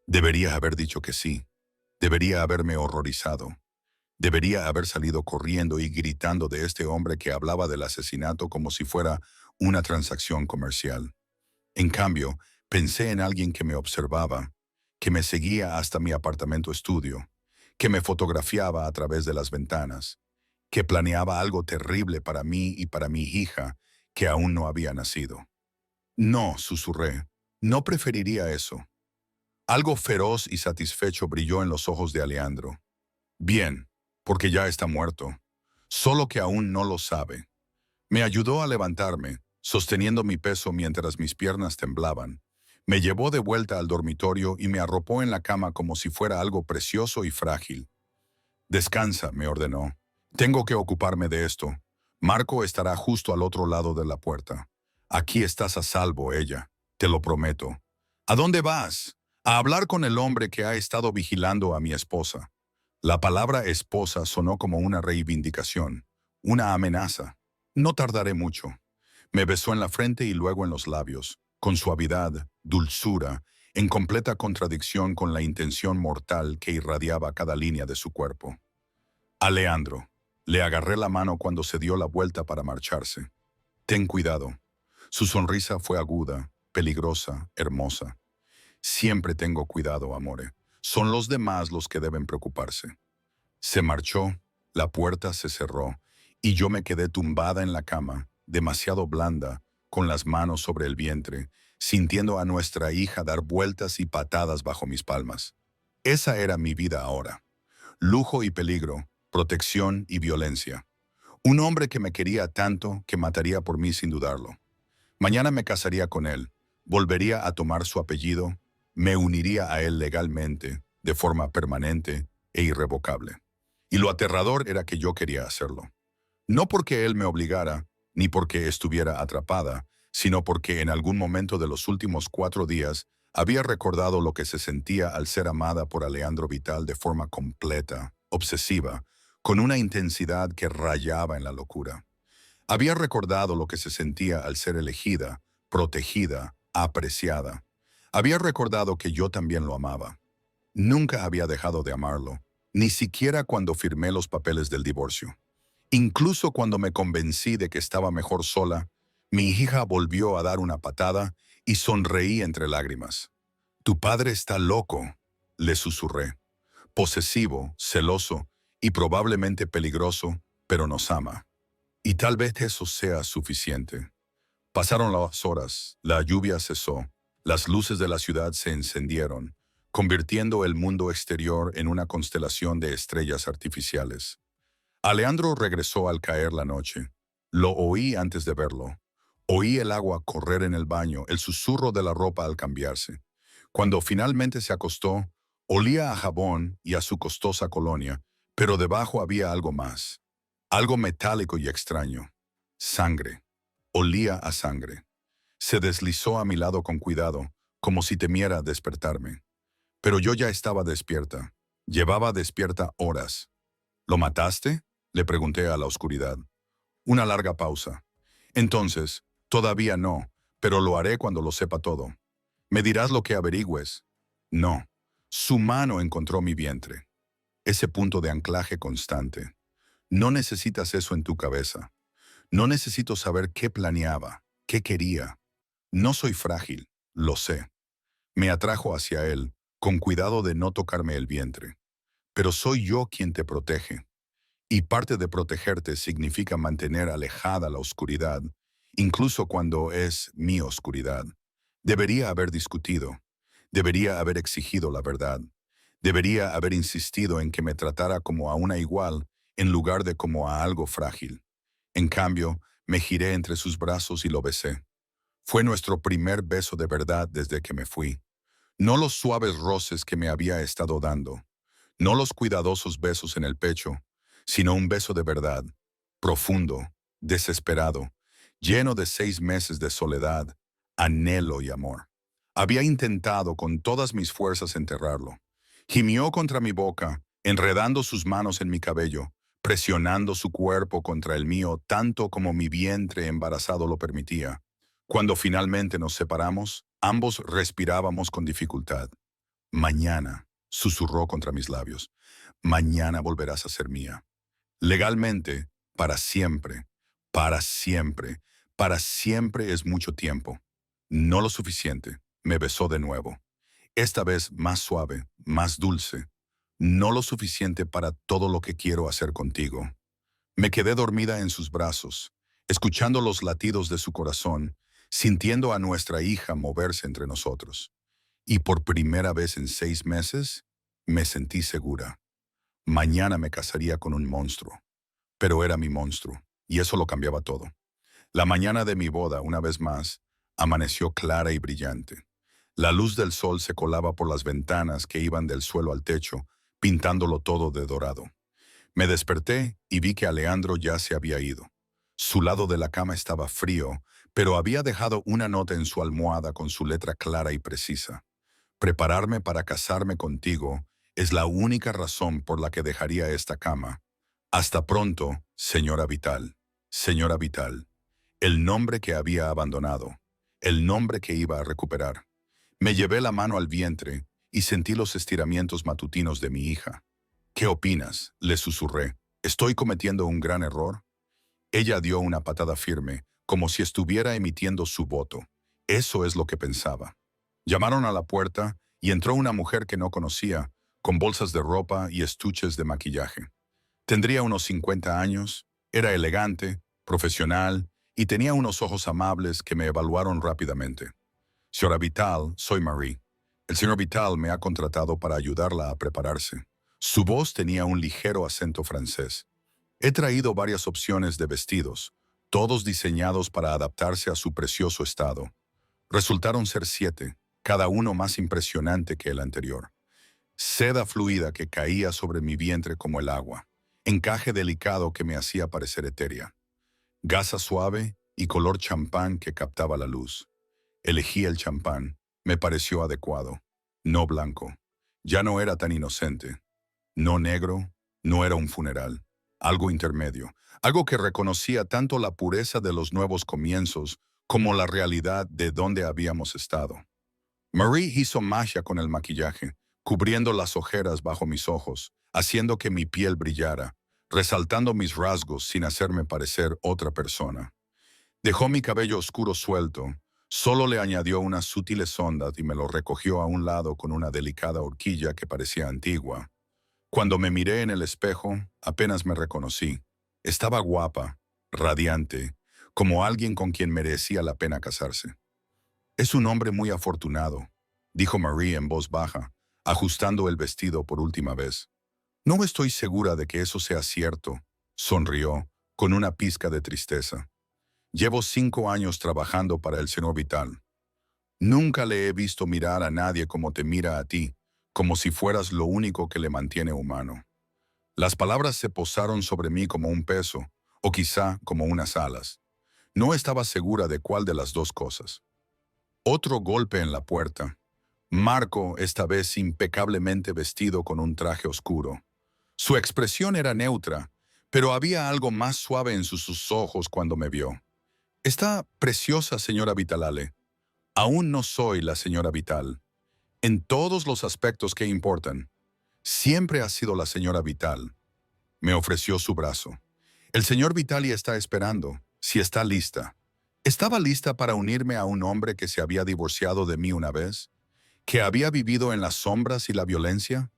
Debería haber dicho que sí. Debería haberme horrorizado. Debería haber salido corriendo y gritando de este hombre que hablaba del asesinato como si fuera una transacción comercial. En cambio, pensé en alguien que me observaba, que me seguía hasta mi apartamento estudio, que me fotografiaba a través de las ventanas, que planeaba algo terrible para mí y para mi hija, que aún no había nacido. No, susurré, no preferiría eso. Algo feroz y satisfecho brilló en los ojos de Alejandro. Bien, porque ya está muerto, solo que aún no lo sabe. Me ayudó a levantarme, sosteniendo mi peso mientras mis piernas temblaban. Me llevó de vuelta al dormitorio y me arropó en la cama como si fuera algo precioso y frágil. Descansa, me ordenó. Tengo que ocuparme de esto. Marco estará justo al otro lado de la puerta. Aquí estás a salvo, ella. Te lo prometo. ¿A dónde vas? A hablar con el hombre que ha estado vigilando a mi esposa. La palabra esposa sonó como una reivindicación, una amenaza. No tardaré mucho. Me besó en la frente y luego en los labios, con suavidad, dulzura, en completa contradicción con la intención mortal que irradiaba cada línea de su cuerpo. Alejandro. Le agarré la mano cuando se dio la vuelta para marcharse. Ten cuidado. Su sonrisa fue aguda, peligrosa, hermosa. Siempre tengo cuidado, amore. Son los demás los que deben preocuparse. Se marchó, la puerta se cerró, y yo me quedé tumbada en la cama, demasiado blanda, con las manos sobre el vientre, sintiendo a nuestra hija dar vueltas y patadas bajo mis palmas. Esa era mi vida ahora. Lujo y peligro, protección y violencia. Un hombre que me quería tanto que mataría por mí sin dudarlo. Mañana me casaría con él, volvería a tomar su apellido, me uniría a él legalmente, de forma permanente e irrevocable. Y lo aterrador era que yo quería hacerlo. No porque él me obligara, ni porque estuviera atrapada, sino porque en algún momento de los últimos 4 días Había recordado lo que se sentía al ser amada por Alejandro Vital de forma completa, obsesiva, con una intensidad que rayaba en la locura. Había recordado lo que se sentía al ser elegida, protegida, apreciada. Había recordado que yo también lo amaba. Nunca había dejado de amarlo, ni siquiera cuando firmé los papeles del divorcio. Incluso cuando me convencí de que estaba mejor sola, mi hija volvió a dar una patada y sonreí entre lágrimas. «Tu padre está loco», le susurré. «Posesivo, celoso y probablemente peligroso, pero nos ama. Y tal vez eso sea suficiente». Pasaron las horas, la lluvia cesó, las luces de la ciudad se encendieron, convirtiendo el mundo exterior en una constelación de estrellas artificiales. Alejandro regresó al caer la noche. Lo oí antes de verlo. Oí el agua correr en el baño, el susurro de la ropa al cambiarse. Cuando finalmente se acostó, olía a jabón y a su costosa colonia, pero debajo había algo más. Algo metálico y extraño. Sangre. Olía a sangre. Se deslizó a mi lado con cuidado, como si temiera despertarme. Pero yo ya estaba despierta. Llevaba despierta horas. «¿Lo mataste?», le pregunté a la oscuridad. Una larga pausa. «Entonces, todavía no, pero lo haré cuando lo sepa todo. ¿Me dirás lo que averigües?» «No». Su mano encontró mi vientre. Ese punto de anclaje constante. No necesitas eso en tu cabeza. No necesito saber qué planeaba, qué quería. No soy frágil, lo sé. Me atrajo hacia él, con cuidado de no tocarme el vientre. Pero soy yo quien te protege. Y parte de protegerte significa mantener alejada la oscuridad, incluso cuando es mi oscuridad. Debería haber discutido. Debería haber exigido la verdad. Debería haber insistido en que me tratara como a una igual en lugar de como a algo frágil. En cambio, me giré entre sus brazos y lo besé. Fue nuestro primer beso de verdad desde que me fui. No los suaves roces que me había estado dando. No los cuidadosos besos en el pecho, sino un beso de verdad, profundo, desesperado, lleno de 6 meses de soledad, anhelo y amor. Había intentado con todas mis fuerzas enterrarlo. Gimió contra mi boca, enredando sus manos en mi cabello, presionando su cuerpo contra el mío tanto como mi vientre embarazado lo permitía. Cuando finalmente nos separamos, ambos respirábamos con dificultad. «Mañana», susurró contra mis labios, «mañana volverás a ser mía. Legalmente, para siempre, para siempre, para siempre es mucho tiempo. No lo suficiente». Me besó de nuevo. Esta vez más suave, más dulce. «No lo suficiente para todo lo que quiero hacer contigo». Me quedé dormida en sus brazos, escuchando los latidos de su corazón, sintiendo a nuestra hija moverse entre nosotros. Y por primera vez en 6 meses, me sentí segura. Mañana me casaría con un monstruo. Pero era mi monstruo, y eso lo cambiaba todo. La mañana de mi boda, una vez más, amaneció clara y brillante. La luz del sol se colaba por las ventanas que iban del suelo al techo, pintándolo todo de dorado. Me desperté y vi que Alejandro ya se había ido. Su lado de la cama estaba frío, pero había dejado una nota en su almohada con su letra clara y precisa. «Prepararme para casarme contigo es la única razón por la que dejaría esta cama. Hasta pronto, señora Vital». Señora Vital. El nombre que había abandonado. El nombre que iba a recuperar. Me llevé la mano al vientre y sentí los estiramientos matutinos de mi hija. «¿Qué opinas?», le susurré. «¿Estoy cometiendo un gran error?». Ella dio una patada firme, como si estuviera emitiendo su voto. Eso es lo que pensaba. Llamaron a la puerta y entró una mujer que no conocía, con bolsas de ropa y estuches de maquillaje. Tendría unos 50 años, era elegante, profesional y tenía unos ojos amables que me evaluaron rápidamente. «Señora Vital, soy Marie. El señor Vital me ha contratado para ayudarla a prepararse». Su voz tenía un ligero acento francés. «He traído varias opciones de vestidos, todos diseñados para adaptarse a su precioso estado. Resultaron ser 7, cada uno más impresionante que el anterior. Seda fluida que caía sobre mi vientre como el agua, encaje delicado que me hacía parecer etérea, gasa suave y color champán que captaba la luz. Elegí el champán, Me pareció adecuado. No blanco. Ya no era tan inocente. No negro. No era un funeral. Algo intermedio. Algo que reconocía tanto la pureza de los nuevos comienzos como la realidad de dónde habíamos estado. Marie hizo magia con el maquillaje, cubriendo las ojeras bajo mis ojos, haciendo que mi piel brillara, resaltando mis rasgos sin hacerme parecer otra persona. Dejó mi cabello oscuro suelto, solo le añadió unas sutiles ondas y me lo recogió a un lado con una delicada horquilla que parecía antigua. Cuando me miré en el espejo, apenas me reconocí. Estaba guapa, radiante, como alguien con quien merecía la pena casarse. Es un hombre muy afortunado, dijo Marie en voz baja, ajustando el vestido por última vez. No estoy segura de que eso sea cierto, sonrió, con una pizca de tristeza. Llevo 5 años trabajando para el señor Vital. Nunca le he visto mirar a nadie como te mira a ti, como si fueras lo único que le mantiene humano. Las palabras se posaron sobre mí como un peso, o quizá como unas alas. No estaba segura de cuál de las dos cosas. Otro golpe en la puerta. Marco, esta vez impecablemente vestido con un traje oscuro. Su expresión era neutra, pero había algo más suave en sus ojos cuando me vio. Está preciosa, señora Vitalale. Aún no soy la señora Vital. En todos los aspectos que importan. Siempre ha sido la señora Vital. Me ofreció su brazo. El señor Vitali está esperando, si está lista. ¿Estaba lista para unirme a un hombre que se había divorciado de mí una vez? ¿Que había vivido en las sombras y la violencia?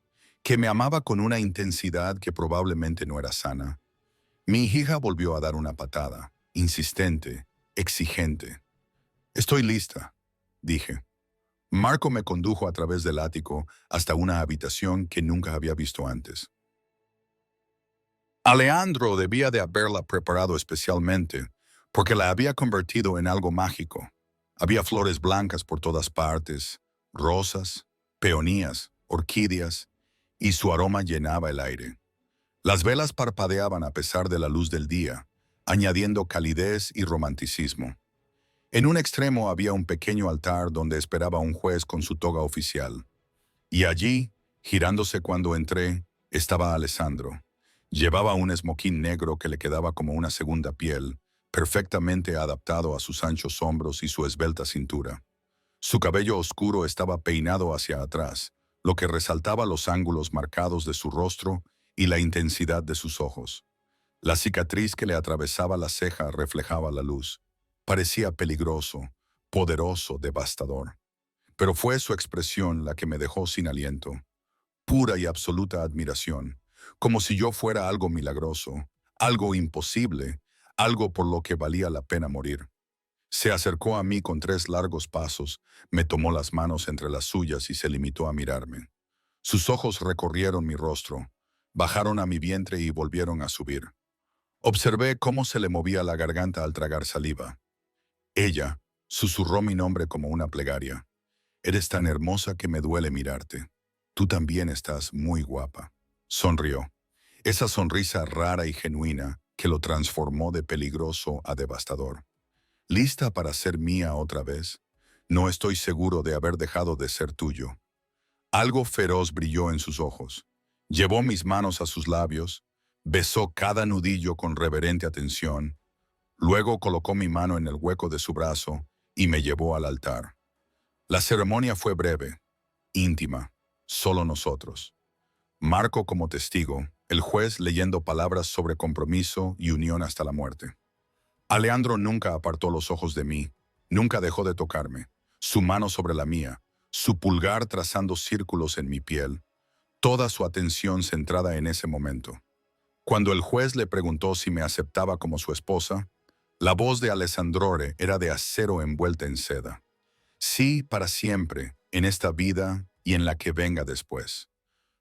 ¿Que me amaba con una intensidad que probablemente no era sana? Mi hija volvió a dar una patada, insistente, exigente. Estoy lista, dije. Marco me condujo a través del ático hasta una habitación que nunca había visto antes. Alejandro debía de haberla preparado especialmente, porque la había convertido en algo mágico. Había flores blancas por todas partes, rosas, peonías, orquídeas, y su aroma llenaba el aire. Las velas parpadeaban a pesar de la luz del día, añadiendo calidez y romanticismo. En un extremo había un pequeño altar donde esperaba un juez con su toga oficial. Y allí, girándose cuando entré, estaba Alessandro. Llevaba un esmoquín negro que le quedaba como una segunda piel, perfectamente adaptado a sus anchos hombros y su esbelta cintura. Su cabello oscuro estaba peinado hacia atrás, lo que resaltaba los ángulos marcados de su rostro y la intensidad de sus ojos. La cicatriz que le atravesaba la ceja reflejaba la luz. Parecía peligroso, poderoso, devastador. Pero fue su expresión la que me dejó sin aliento. Pura y absoluta admiración, como si yo fuera algo milagroso, algo imposible, algo por lo que valía la pena morir. Se acercó a mí con 3 largos pasos, me tomó las manos entre las suyas y se limitó a mirarme. Sus ojos recorrieron mi rostro, bajaron a mi vientre y volvieron a subir. Observé cómo se le movía la garganta al tragar saliva. Ella susurró mi nombre como una plegaria. Eres tan hermosa que me duele mirarte. Tú también estás muy guapa. Sonrió. Esa sonrisa rara y genuina que lo transformó de peligroso a devastador. ¿Lista para ser mía otra vez? No estoy seguro de haber dejado de ser tuyo. Algo feroz brilló en sus ojos. Llevó mis manos a sus labios, besó cada nudillo con reverente atención, luego colocó mi mano en el hueco de su brazo y me llevó al altar. La ceremonia fue breve, íntima, solo nosotros. Marco como testigo, el juez leyendo palabras sobre compromiso y unión hasta la muerte. Alejandro nunca apartó los ojos de mí, nunca dejó de tocarme, su mano sobre la mía, su pulgar trazando círculos en mi piel, toda su atención centrada en ese momento. Cuando el juez le preguntó si me aceptaba como su esposa, la voz de Alessandrore era de acero envuelta en seda. Sí, para siempre, en esta vida y en la que venga después.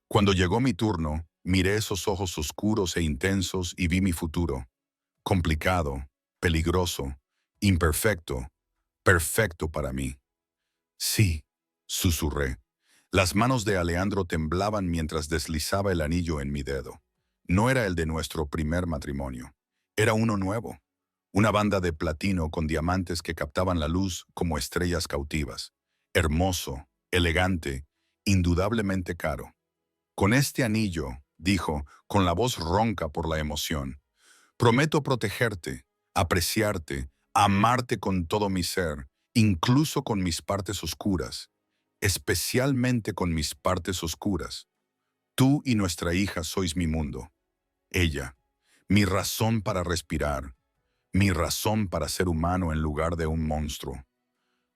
Cuando llegó mi turno, miré esos ojos oscuros e intensos y vi mi futuro. Complicado, peligroso, imperfecto, perfecto para mí. Sí, susurré. Las manos de Alejandro temblaban mientras deslizaba el anillo en mi dedo. No era el de nuestro primer matrimonio. Era uno nuevo. Una banda de platino con diamantes que captaban la luz como estrellas cautivas. hermoso, elegante, indudablemente caro. Con este anillo, dijo, con la voz ronca por la emoción, prometo protegerte, apreciarte, amarte con todo mi ser, incluso con mis partes oscuras, especialmente con mis partes oscuras. Tú y nuestra hija sois mi mundo. Ella, mi razón para respirar, mi razón para ser humano en lugar de un monstruo.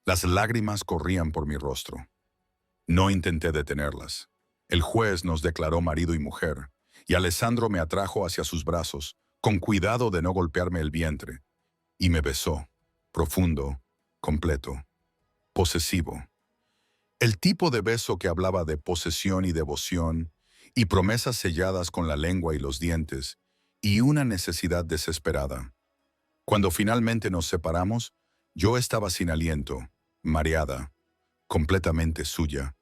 Las lágrimas corrían por mi rostro. No intenté detenerlas. El juez nos declaró marido y mujer, y Alessandro me atrajo hacia sus brazos, con cuidado de no golpearme el vientre, y me besó, profundo, completo, posesivo. El tipo de beso que hablaba de posesión y devoción, y promesas selladas con la lengua y los dientes, y una necesidad desesperada. Cuando finalmente nos separamos, yo estaba sin aliento, mareada, completamente suya.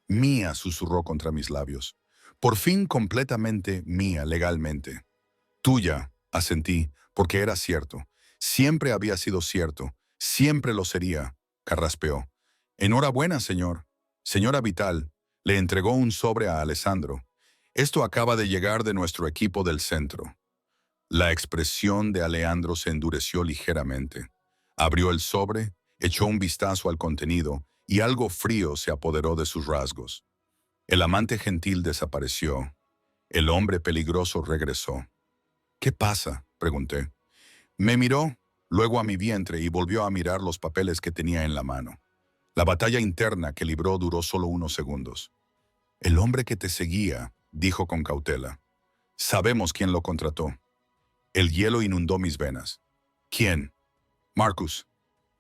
Mía, susurró contra mis labios. Por fin completamente mía legalmente. Tuya, asentí, porque era cierto. Siempre había sido cierto. Siempre lo sería, carraspeó. Enhorabuena, señor. Señora Vital, le entregó un sobre a Alessandro. Esto acaba de llegar de nuestro equipo del centro. La expresión de Alejandro se endureció ligeramente. Abrió el sobre, echó un vistazo al contenido y algo frío se apoderó de sus rasgos. El amante gentil desapareció. El hombre peligroso regresó. ¿Qué pasa?, pregunté. Me miró, luego a mi vientre y volvió a mirar los papeles que tenía en la mano. La batalla interna que libró duró solo unos segundos. El hombre que te seguía, dijo con cautela. Sabemos quién lo contrató. El hielo inundó mis venas. ¿Quién? Marcus.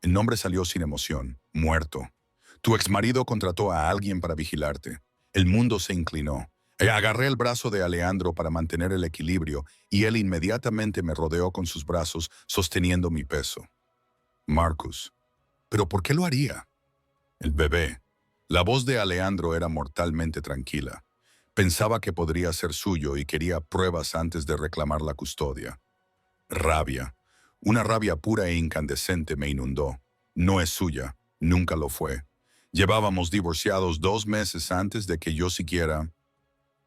El nombre salió sin emoción. Muerto. Tu exmarido contrató a alguien para vigilarte. El mundo se inclinó. Agarré el brazo de Alejandro para mantener el equilibrio y él inmediatamente me rodeó con sus brazos, sosteniendo mi peso. Marcus. ¿Pero por qué lo haría? El bebé. La voz de Alejandro era mortalmente tranquila. Pensaba que podría ser suyo y quería pruebas antes de reclamar la custodia. Rabia. Una rabia pura e incandescente me inundó. No es suya. Nunca lo fue. Llevábamos divorciados 2 meses antes de que yo siquiera...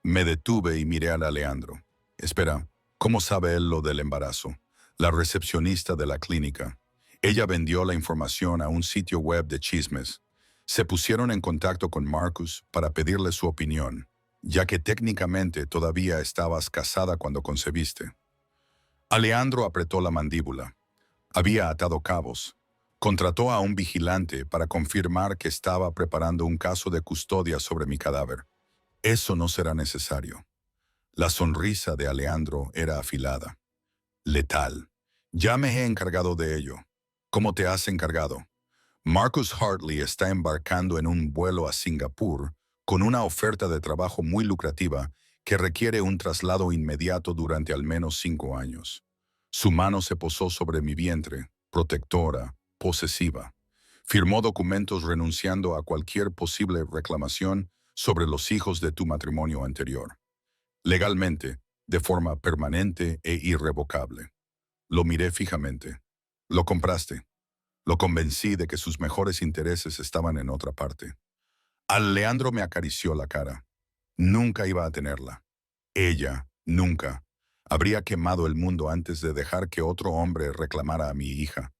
Me detuve y miré a Alejandro. Espera, ¿cómo sabe él lo del embarazo? La recepcionista de la clínica. Ella vendió la información a un sitio web de chismes. Se pusieron en contacto con Marcus para pedirle su opinión, ya que técnicamente todavía estabas casada cuando concebiste. Alejandro apretó la mandíbula. Había atado cabos. Contrató a un vigilante para confirmar que estaba preparando un caso de custodia sobre mi cadáver. Eso no será necesario. La sonrisa de Alejandro era afilada. Letal. Ya me he encargado de ello. ¿Cómo te has encargado? Marcus Hartley está embarcando en un vuelo a Singapur con una oferta de trabajo muy lucrativa que requiere un traslado inmediato durante al menos 5 años. Su mano se posó sobre mi vientre, protectora, posesiva. Firmó documentos renunciando a cualquier posible reclamación sobre los hijos de tu matrimonio anterior. Legalmente, de forma permanente e irrevocable. Lo miré fijamente. Lo compraste. Lo convencí de que sus mejores intereses estaban en otra parte. Alejandro me acarició la cara. Nunca iba a tenerla. Ella, nunca, habría quemado el mundo antes de dejar que otro hombre reclamara a mi hija.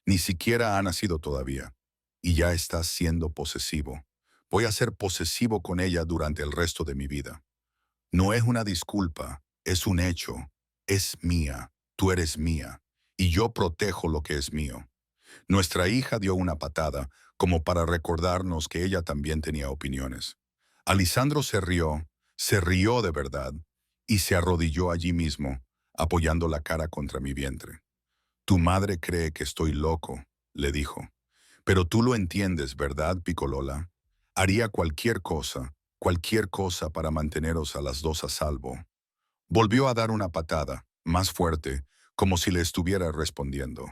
Ni siquiera ha nacido todavía. Y ya está siendo posesivo. Voy a ser posesivo con ella durante el resto de mi vida. No es una disculpa, es un hecho. Es mía, tú eres mía, y yo protejo lo que es mío. Nuestra hija dio una patada, como para recordarnos que ella también tenía opiniones. Alessandro se rió de verdad, y se arrodilló allí mismo, apoyando la cara contra mi vientre. Tu madre cree que estoy loco, le dijo. Pero tú lo entiendes, ¿verdad, Piccolola? Haría cualquier cosa para manteneros a las dos a salvo. Volvió a dar una patada, más fuerte, como si le estuviera respondiendo.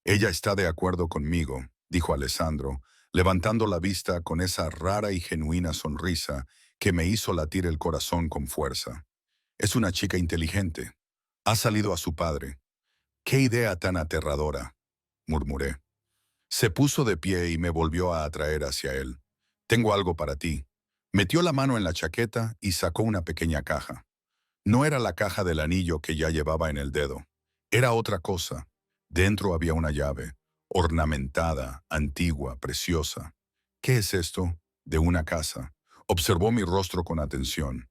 Ella está de acuerdo conmigo, dijo Alessandro, levantando la vista con esa rara y genuina sonrisa que me hizo latir el corazón con fuerza. Es una chica inteligente. Ha salido a su padre. ¡Qué idea tan aterradora!, murmuré. Se puso de pie y me volvió a atraer hacia él. Tengo algo para ti. Metió la mano en la chaqueta y sacó una pequeña caja. No era la caja del anillo que ya llevaba en el dedo. Era otra cosa. Dentro había una llave, ornamentada, antigua, preciosa. ¿Qué es esto? De una casa. Observó mi rostro con atención.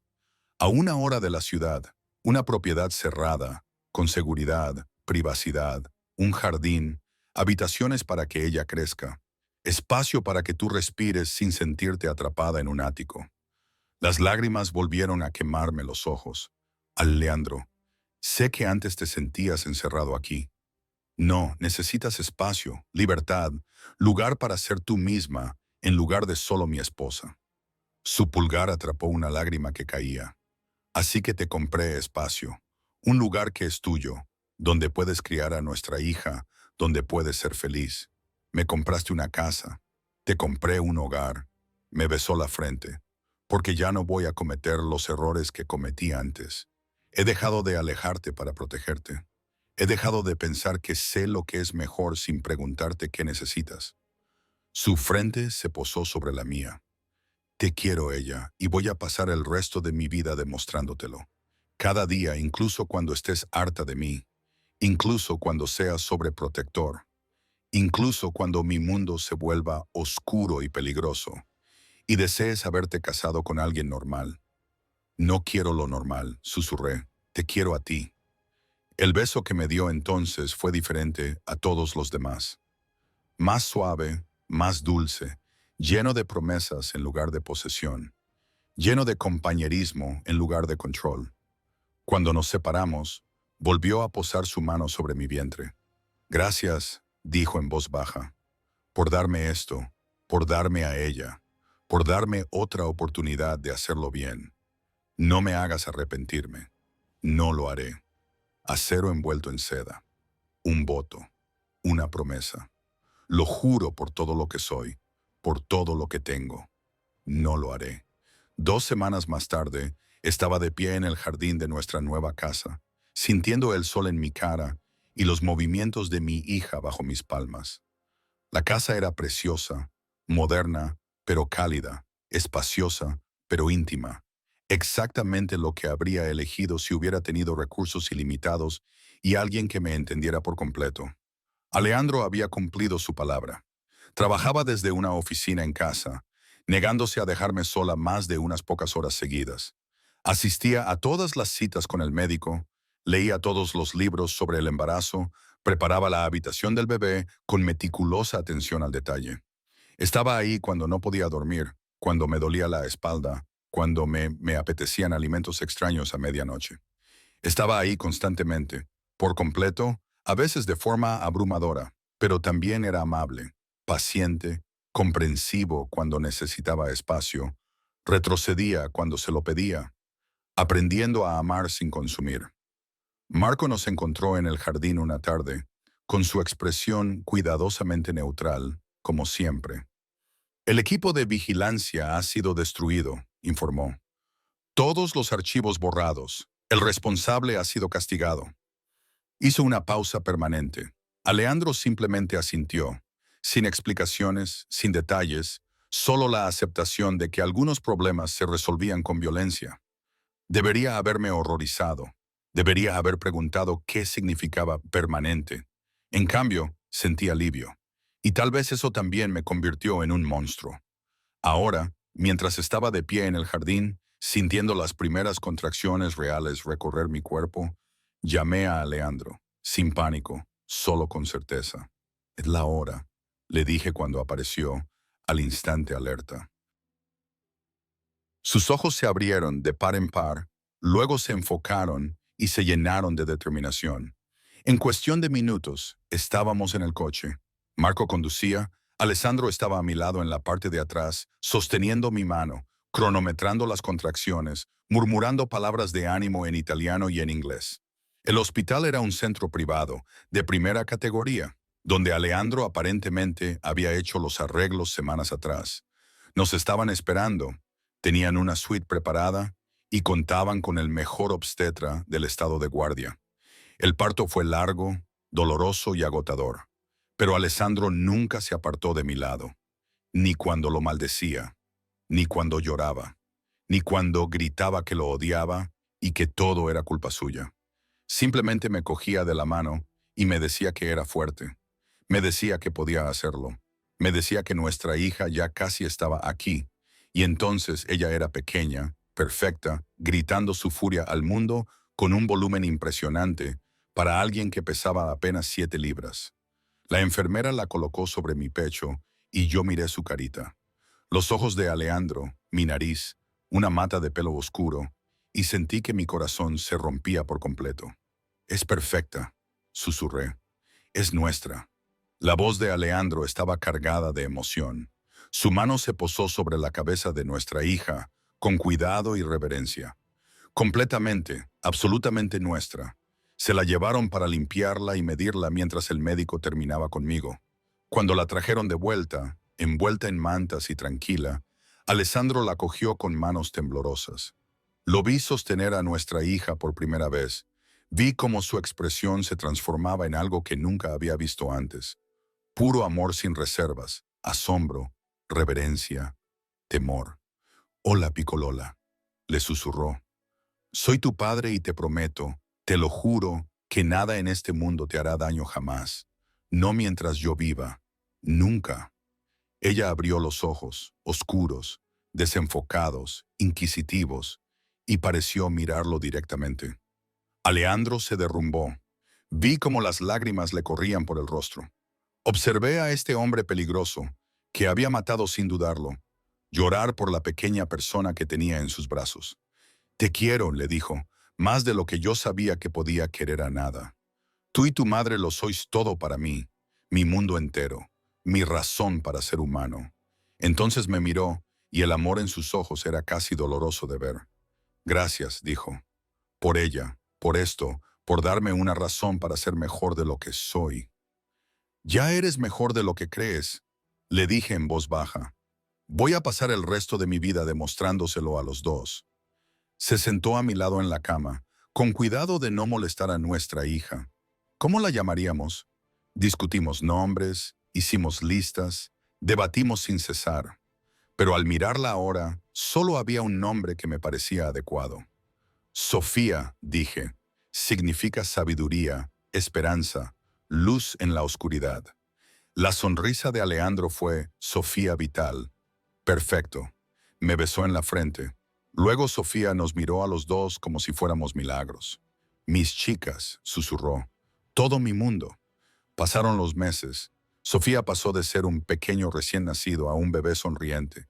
A una hora de la ciudad, una propiedad cerrada, con seguridad, privacidad, un jardín, habitaciones para que ella crezca, espacio para que tú respires sin sentirte atrapada en un ático. Las lágrimas volvieron a quemarme los ojos. Leandro, sé que antes te sentías encerrado aquí. No, necesitas espacio, libertad, lugar para ser tú misma, en lugar de solo mi esposa. Su pulgar atrapó una lágrima que caía. Así que te compré espacio, un lugar que es tuyo, donde puedes criar a nuestra hija, donde puedes ser feliz. Me compraste una casa, te compré un hogar. Me besó la frente, porque ya no voy a cometer los errores que cometí antes. He dejado de alejarte para protegerte. He dejado de pensar que sé lo que es mejor sin preguntarte qué necesitas. Su frente se posó sobre la mía. Te quiero ella y voy a pasar el resto de mi vida demostrándotelo. Cada día, incluso cuando estés harta de mí, incluso cuando seas sobreprotector, incluso cuando mi mundo se vuelva oscuro y peligroso, y desees haberte casado con alguien normal. No quiero lo normal, susurré. Te quiero a ti. El beso que me dio entonces fue diferente a todos los demás. Más suave, más dulce, lleno de promesas en lugar de posesión, lleno de compañerismo en lugar de control. Cuando nos separamos, volvió a posar su mano sobre mi vientre. Gracias, dijo en voz baja, por darme esto, por darme a ella, por darme otra oportunidad de hacerlo bien. No me hagas arrepentirme. No lo haré. Acero envuelto en seda. Un voto. Una promesa. Lo juro por todo lo que soy, por todo lo que tengo. No lo haré. 2 semanas más tarde, estaba de pie en el jardín de nuestra nueva casa, sintiendo el sol en mi cara y los movimientos de mi hija bajo mis palmas. La casa era preciosa, moderna, pero cálida, espaciosa, pero íntima. Exactamente lo que habría elegido si hubiera tenido recursos ilimitados y alguien que me entendiera por completo. Alejandro había cumplido su palabra. Trabajaba desde una oficina en casa, negándose a dejarme sola más de unas pocas horas seguidas. Asistía a todas las citas con el médico, leía todos los libros sobre el embarazo, preparaba la habitación del bebé con meticulosa atención al detalle. Estaba ahí cuando no podía dormir, cuando me dolía la espalda, cuando me apetecían alimentos extraños a medianoche. Estaba ahí constantemente, por completo, a veces de forma abrumadora, pero también era amable, paciente, comprensivo cuando necesitaba espacio, retrocedía cuando se lo pedía, aprendiendo a amar sin consumir. Marco nos encontró en el jardín una tarde, con su expresión cuidadosamente neutral, como siempre. El equipo de vigilancia ha sido destruido, informó. Todos los archivos borrados. El responsable ha sido castigado. Hizo una pausa permanente. Alejandro simplemente asintió, sin explicaciones, sin detalles, solo la aceptación de que algunos problemas se resolvían con violencia. Debería haberme horrorizado. Debería haber preguntado qué significaba permanente. En cambio, sentí alivio. Y tal vez eso también me convirtió en un monstruo. Ahora, mientras estaba de pie en el jardín, sintiendo las primeras contracciones reales recorrer mi cuerpo, llamé a Alejandro, sin pánico, solo con certeza. Es la hora, le dije cuando apareció, al instante alerta. Sus ojos se abrieron de par en par, luego se enfocaron y se llenaron de determinación. En cuestión de minutos, estábamos en el coche. Marco conducía, Alessandro estaba a mi lado en la parte de atrás, sosteniendo mi mano, cronometrando las contracciones, murmurando palabras de ánimo en italiano y en inglés. El hospital era un centro privado, de primera categoría, donde Alejandro aparentemente había hecho los arreglos semanas atrás. Nos estaban esperando, tenían una suite preparada y contaban con el mejor obstetra del estado de Guardia. El parto fue largo, doloroso y agotador, Pero Alessandro nunca se apartó de mi lado, ni cuando lo maldecía, ni cuando lloraba, ni cuando gritaba que lo odiaba y que todo era culpa suya. Simplemente me cogía de la mano y me decía que era fuerte. Me decía que podía hacerlo. Me decía que nuestra hija ya casi estaba aquí, y entonces ella era pequeña, perfecta, gritando su furia al mundo con un volumen impresionante para alguien que pesaba apenas 7 libras. La enfermera la colocó sobre mi pecho y yo miré su carita. Los ojos de Alejandro, mi nariz, una mata de pelo oscuro, y sentí que mi corazón se rompía por completo. «Es perfecta», susurré. «Es nuestra». La voz de Alejandro estaba cargada de emoción. Su mano se posó sobre la cabeza de nuestra hija, con cuidado y reverencia. Completamente, absolutamente nuestra. Se la llevaron para limpiarla y medirla mientras el médico terminaba conmigo. Cuando la trajeron de vuelta, envuelta en mantas y tranquila, Alessandro la cogió con manos temblorosas. Lo vi sostener a nuestra hija por primera vez. Vi cómo su expresión se transformaba en algo que nunca había visto antes. Puro amor sin reservas, asombro, reverencia, temor. «Hola, Picolola», le susurró. «Soy tu padre y te prometo, te lo juro, que nada en este mundo te hará daño jamás. No mientras yo viva. Nunca». Ella abrió los ojos, oscuros, desenfocados, inquisitivos, y pareció mirarlo directamente. Alejandro se derrumbó. Vi cómo las lágrimas le corrían por el rostro. Observé a este hombre peligroso, que había matado sin dudarlo, llorar por la pequeña persona que tenía en sus brazos. «Te quiero», le dijo, «más de lo que yo sabía que podía querer a nada. Tú y tu madre lo sois todo para mí, mi mundo entero, mi razón para ser humano». Entonces me miró, y el amor en sus ojos era casi doloroso de ver. «Gracias», dijo, «por ella, por esto, por darme una razón para ser mejor de lo que soy». «Ya eres mejor de lo que crees», le dije en voz baja. «Voy a pasar el resto de mi vida demostrándoselo a los dos». Se sentó a mi lado en la cama, con cuidado de no molestar a nuestra hija. ¿Cómo la llamaríamos? Discutimos nombres, hicimos listas, debatimos sin cesar. Pero al mirarla ahora, solo había un nombre que me parecía adecuado. «Sofía», dije, «significa sabiduría, esperanza, luz en la oscuridad». La sonrisa de Alejandro fue «Sofía Vital». «Perfecto». Me besó en la frente. Luego Sofía nos miró a los dos como si fuéramos milagros. «Mis chicas», susurró, «todo mi mundo». Pasaron los meses. Sofía pasó de ser un pequeño recién nacido a un bebé sonriente.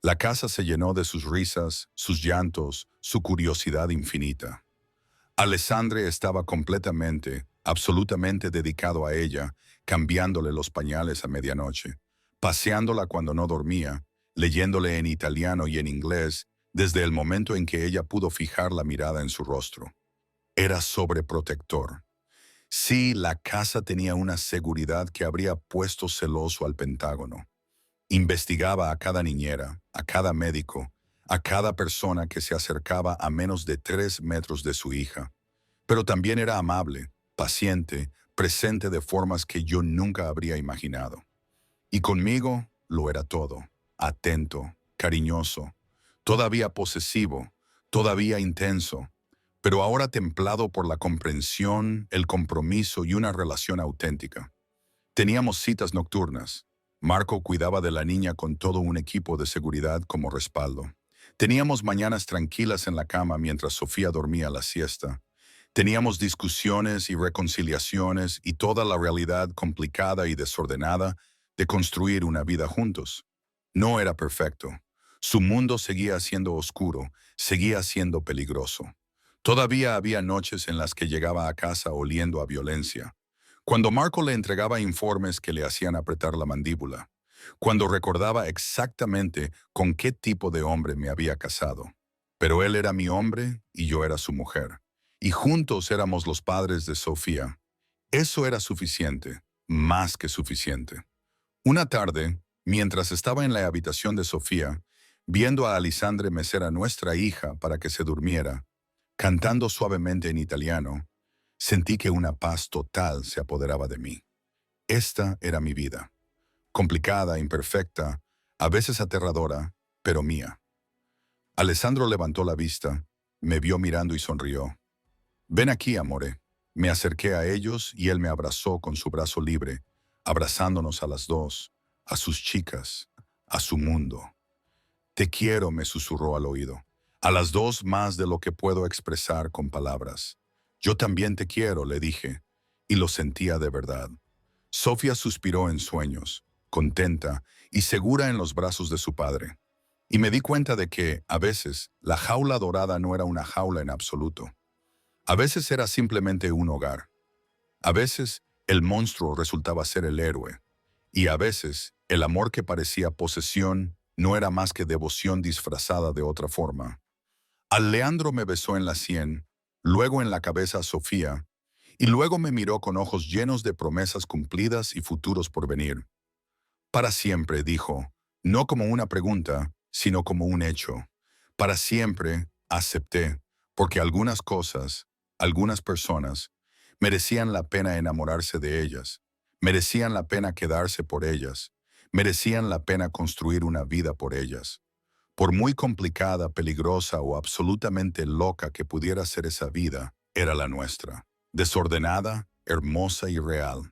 La casa se llenó de sus risas, sus llantos, su curiosidad infinita. Alessandre estaba completamente, absolutamente dedicado a ella, cambiándole los pañales a medianoche, paseándola cuando no dormía, leyéndole en italiano y en inglés, desde el momento en que ella pudo fijar la mirada en su rostro. Era sobreprotector. Sí, la casa tenía una seguridad que habría puesto celoso al Pentágono. Investigaba a cada niñera, a cada médico, a cada persona que se acercaba a menos de 3 metros de su hija. Pero también era amable, paciente, presente de formas que yo nunca habría imaginado. Y conmigo lo era todo, atento, cariñoso, todavía posesivo, todavía intenso, pero ahora templado por la comprensión, el compromiso y una relación auténtica. Teníamos citas nocturnas. Marco cuidaba de la niña con todo un equipo de seguridad como respaldo. Teníamos mañanas tranquilas en la cama mientras Sofía dormía la siesta. Teníamos discusiones y reconciliaciones y toda la realidad complicada y desordenada de construir una vida juntos. No era perfecto. Su mundo seguía siendo oscuro, seguía siendo peligroso. Todavía había noches en las que llegaba a casa oliendo a violencia. Cuando Marco le entregaba informes que le hacían apretar la mandíbula. Cuando recordaba exactamente con qué tipo de hombre me había casado. Pero él era mi hombre y yo era su mujer. Y juntos éramos los padres de Sofía. Eso era suficiente, más que suficiente. Una tarde, mientras estaba en la habitación de Sofía, viendo a Alessandre mecer a nuestra hija para que se durmiera, cantando suavemente en italiano, sentí que una paz total se apoderaba de mí. Esta era mi vida. Complicada, imperfecta, a veces aterradora, pero mía. Alessandro levantó la vista, me vio mirando y sonrió. Ven aquí, amore. Me acerqué a ellos y él me abrazó con su brazo libre, abrazándonos a las dos, a sus chicas, a su mundo. Te quiero, me susurró al oído. A las dos más de lo que puedo expresar con palabras. Yo también te quiero, le dije, y lo sentía de verdad. Sofía suspiró en sueños, contenta y segura en los brazos de su padre. Y me di cuenta de que, a veces, la jaula dorada no era una jaula en absoluto. A veces era simplemente un hogar. A veces, el monstruo resultaba ser el héroe. Y a veces, el amor que parecía posesión no era más que devoción disfrazada de otra forma. Al Leandro me besó en la sien, luego en la cabeza a Sofía, y luego me miró con ojos llenos de promesas cumplidas y futuros por venir. Para siempre, dijo, no como una pregunta, sino como un hecho. Para siempre, acepté, porque algunas cosas, algunas personas, merecían la pena enamorarse de ellas, merecían la pena quedarse por ellas, merecían la pena construir una vida por ellas. Por muy complicada, peligrosa o absolutamente loca que pudiera ser esa vida, era la nuestra. Desordenada, hermosa y real.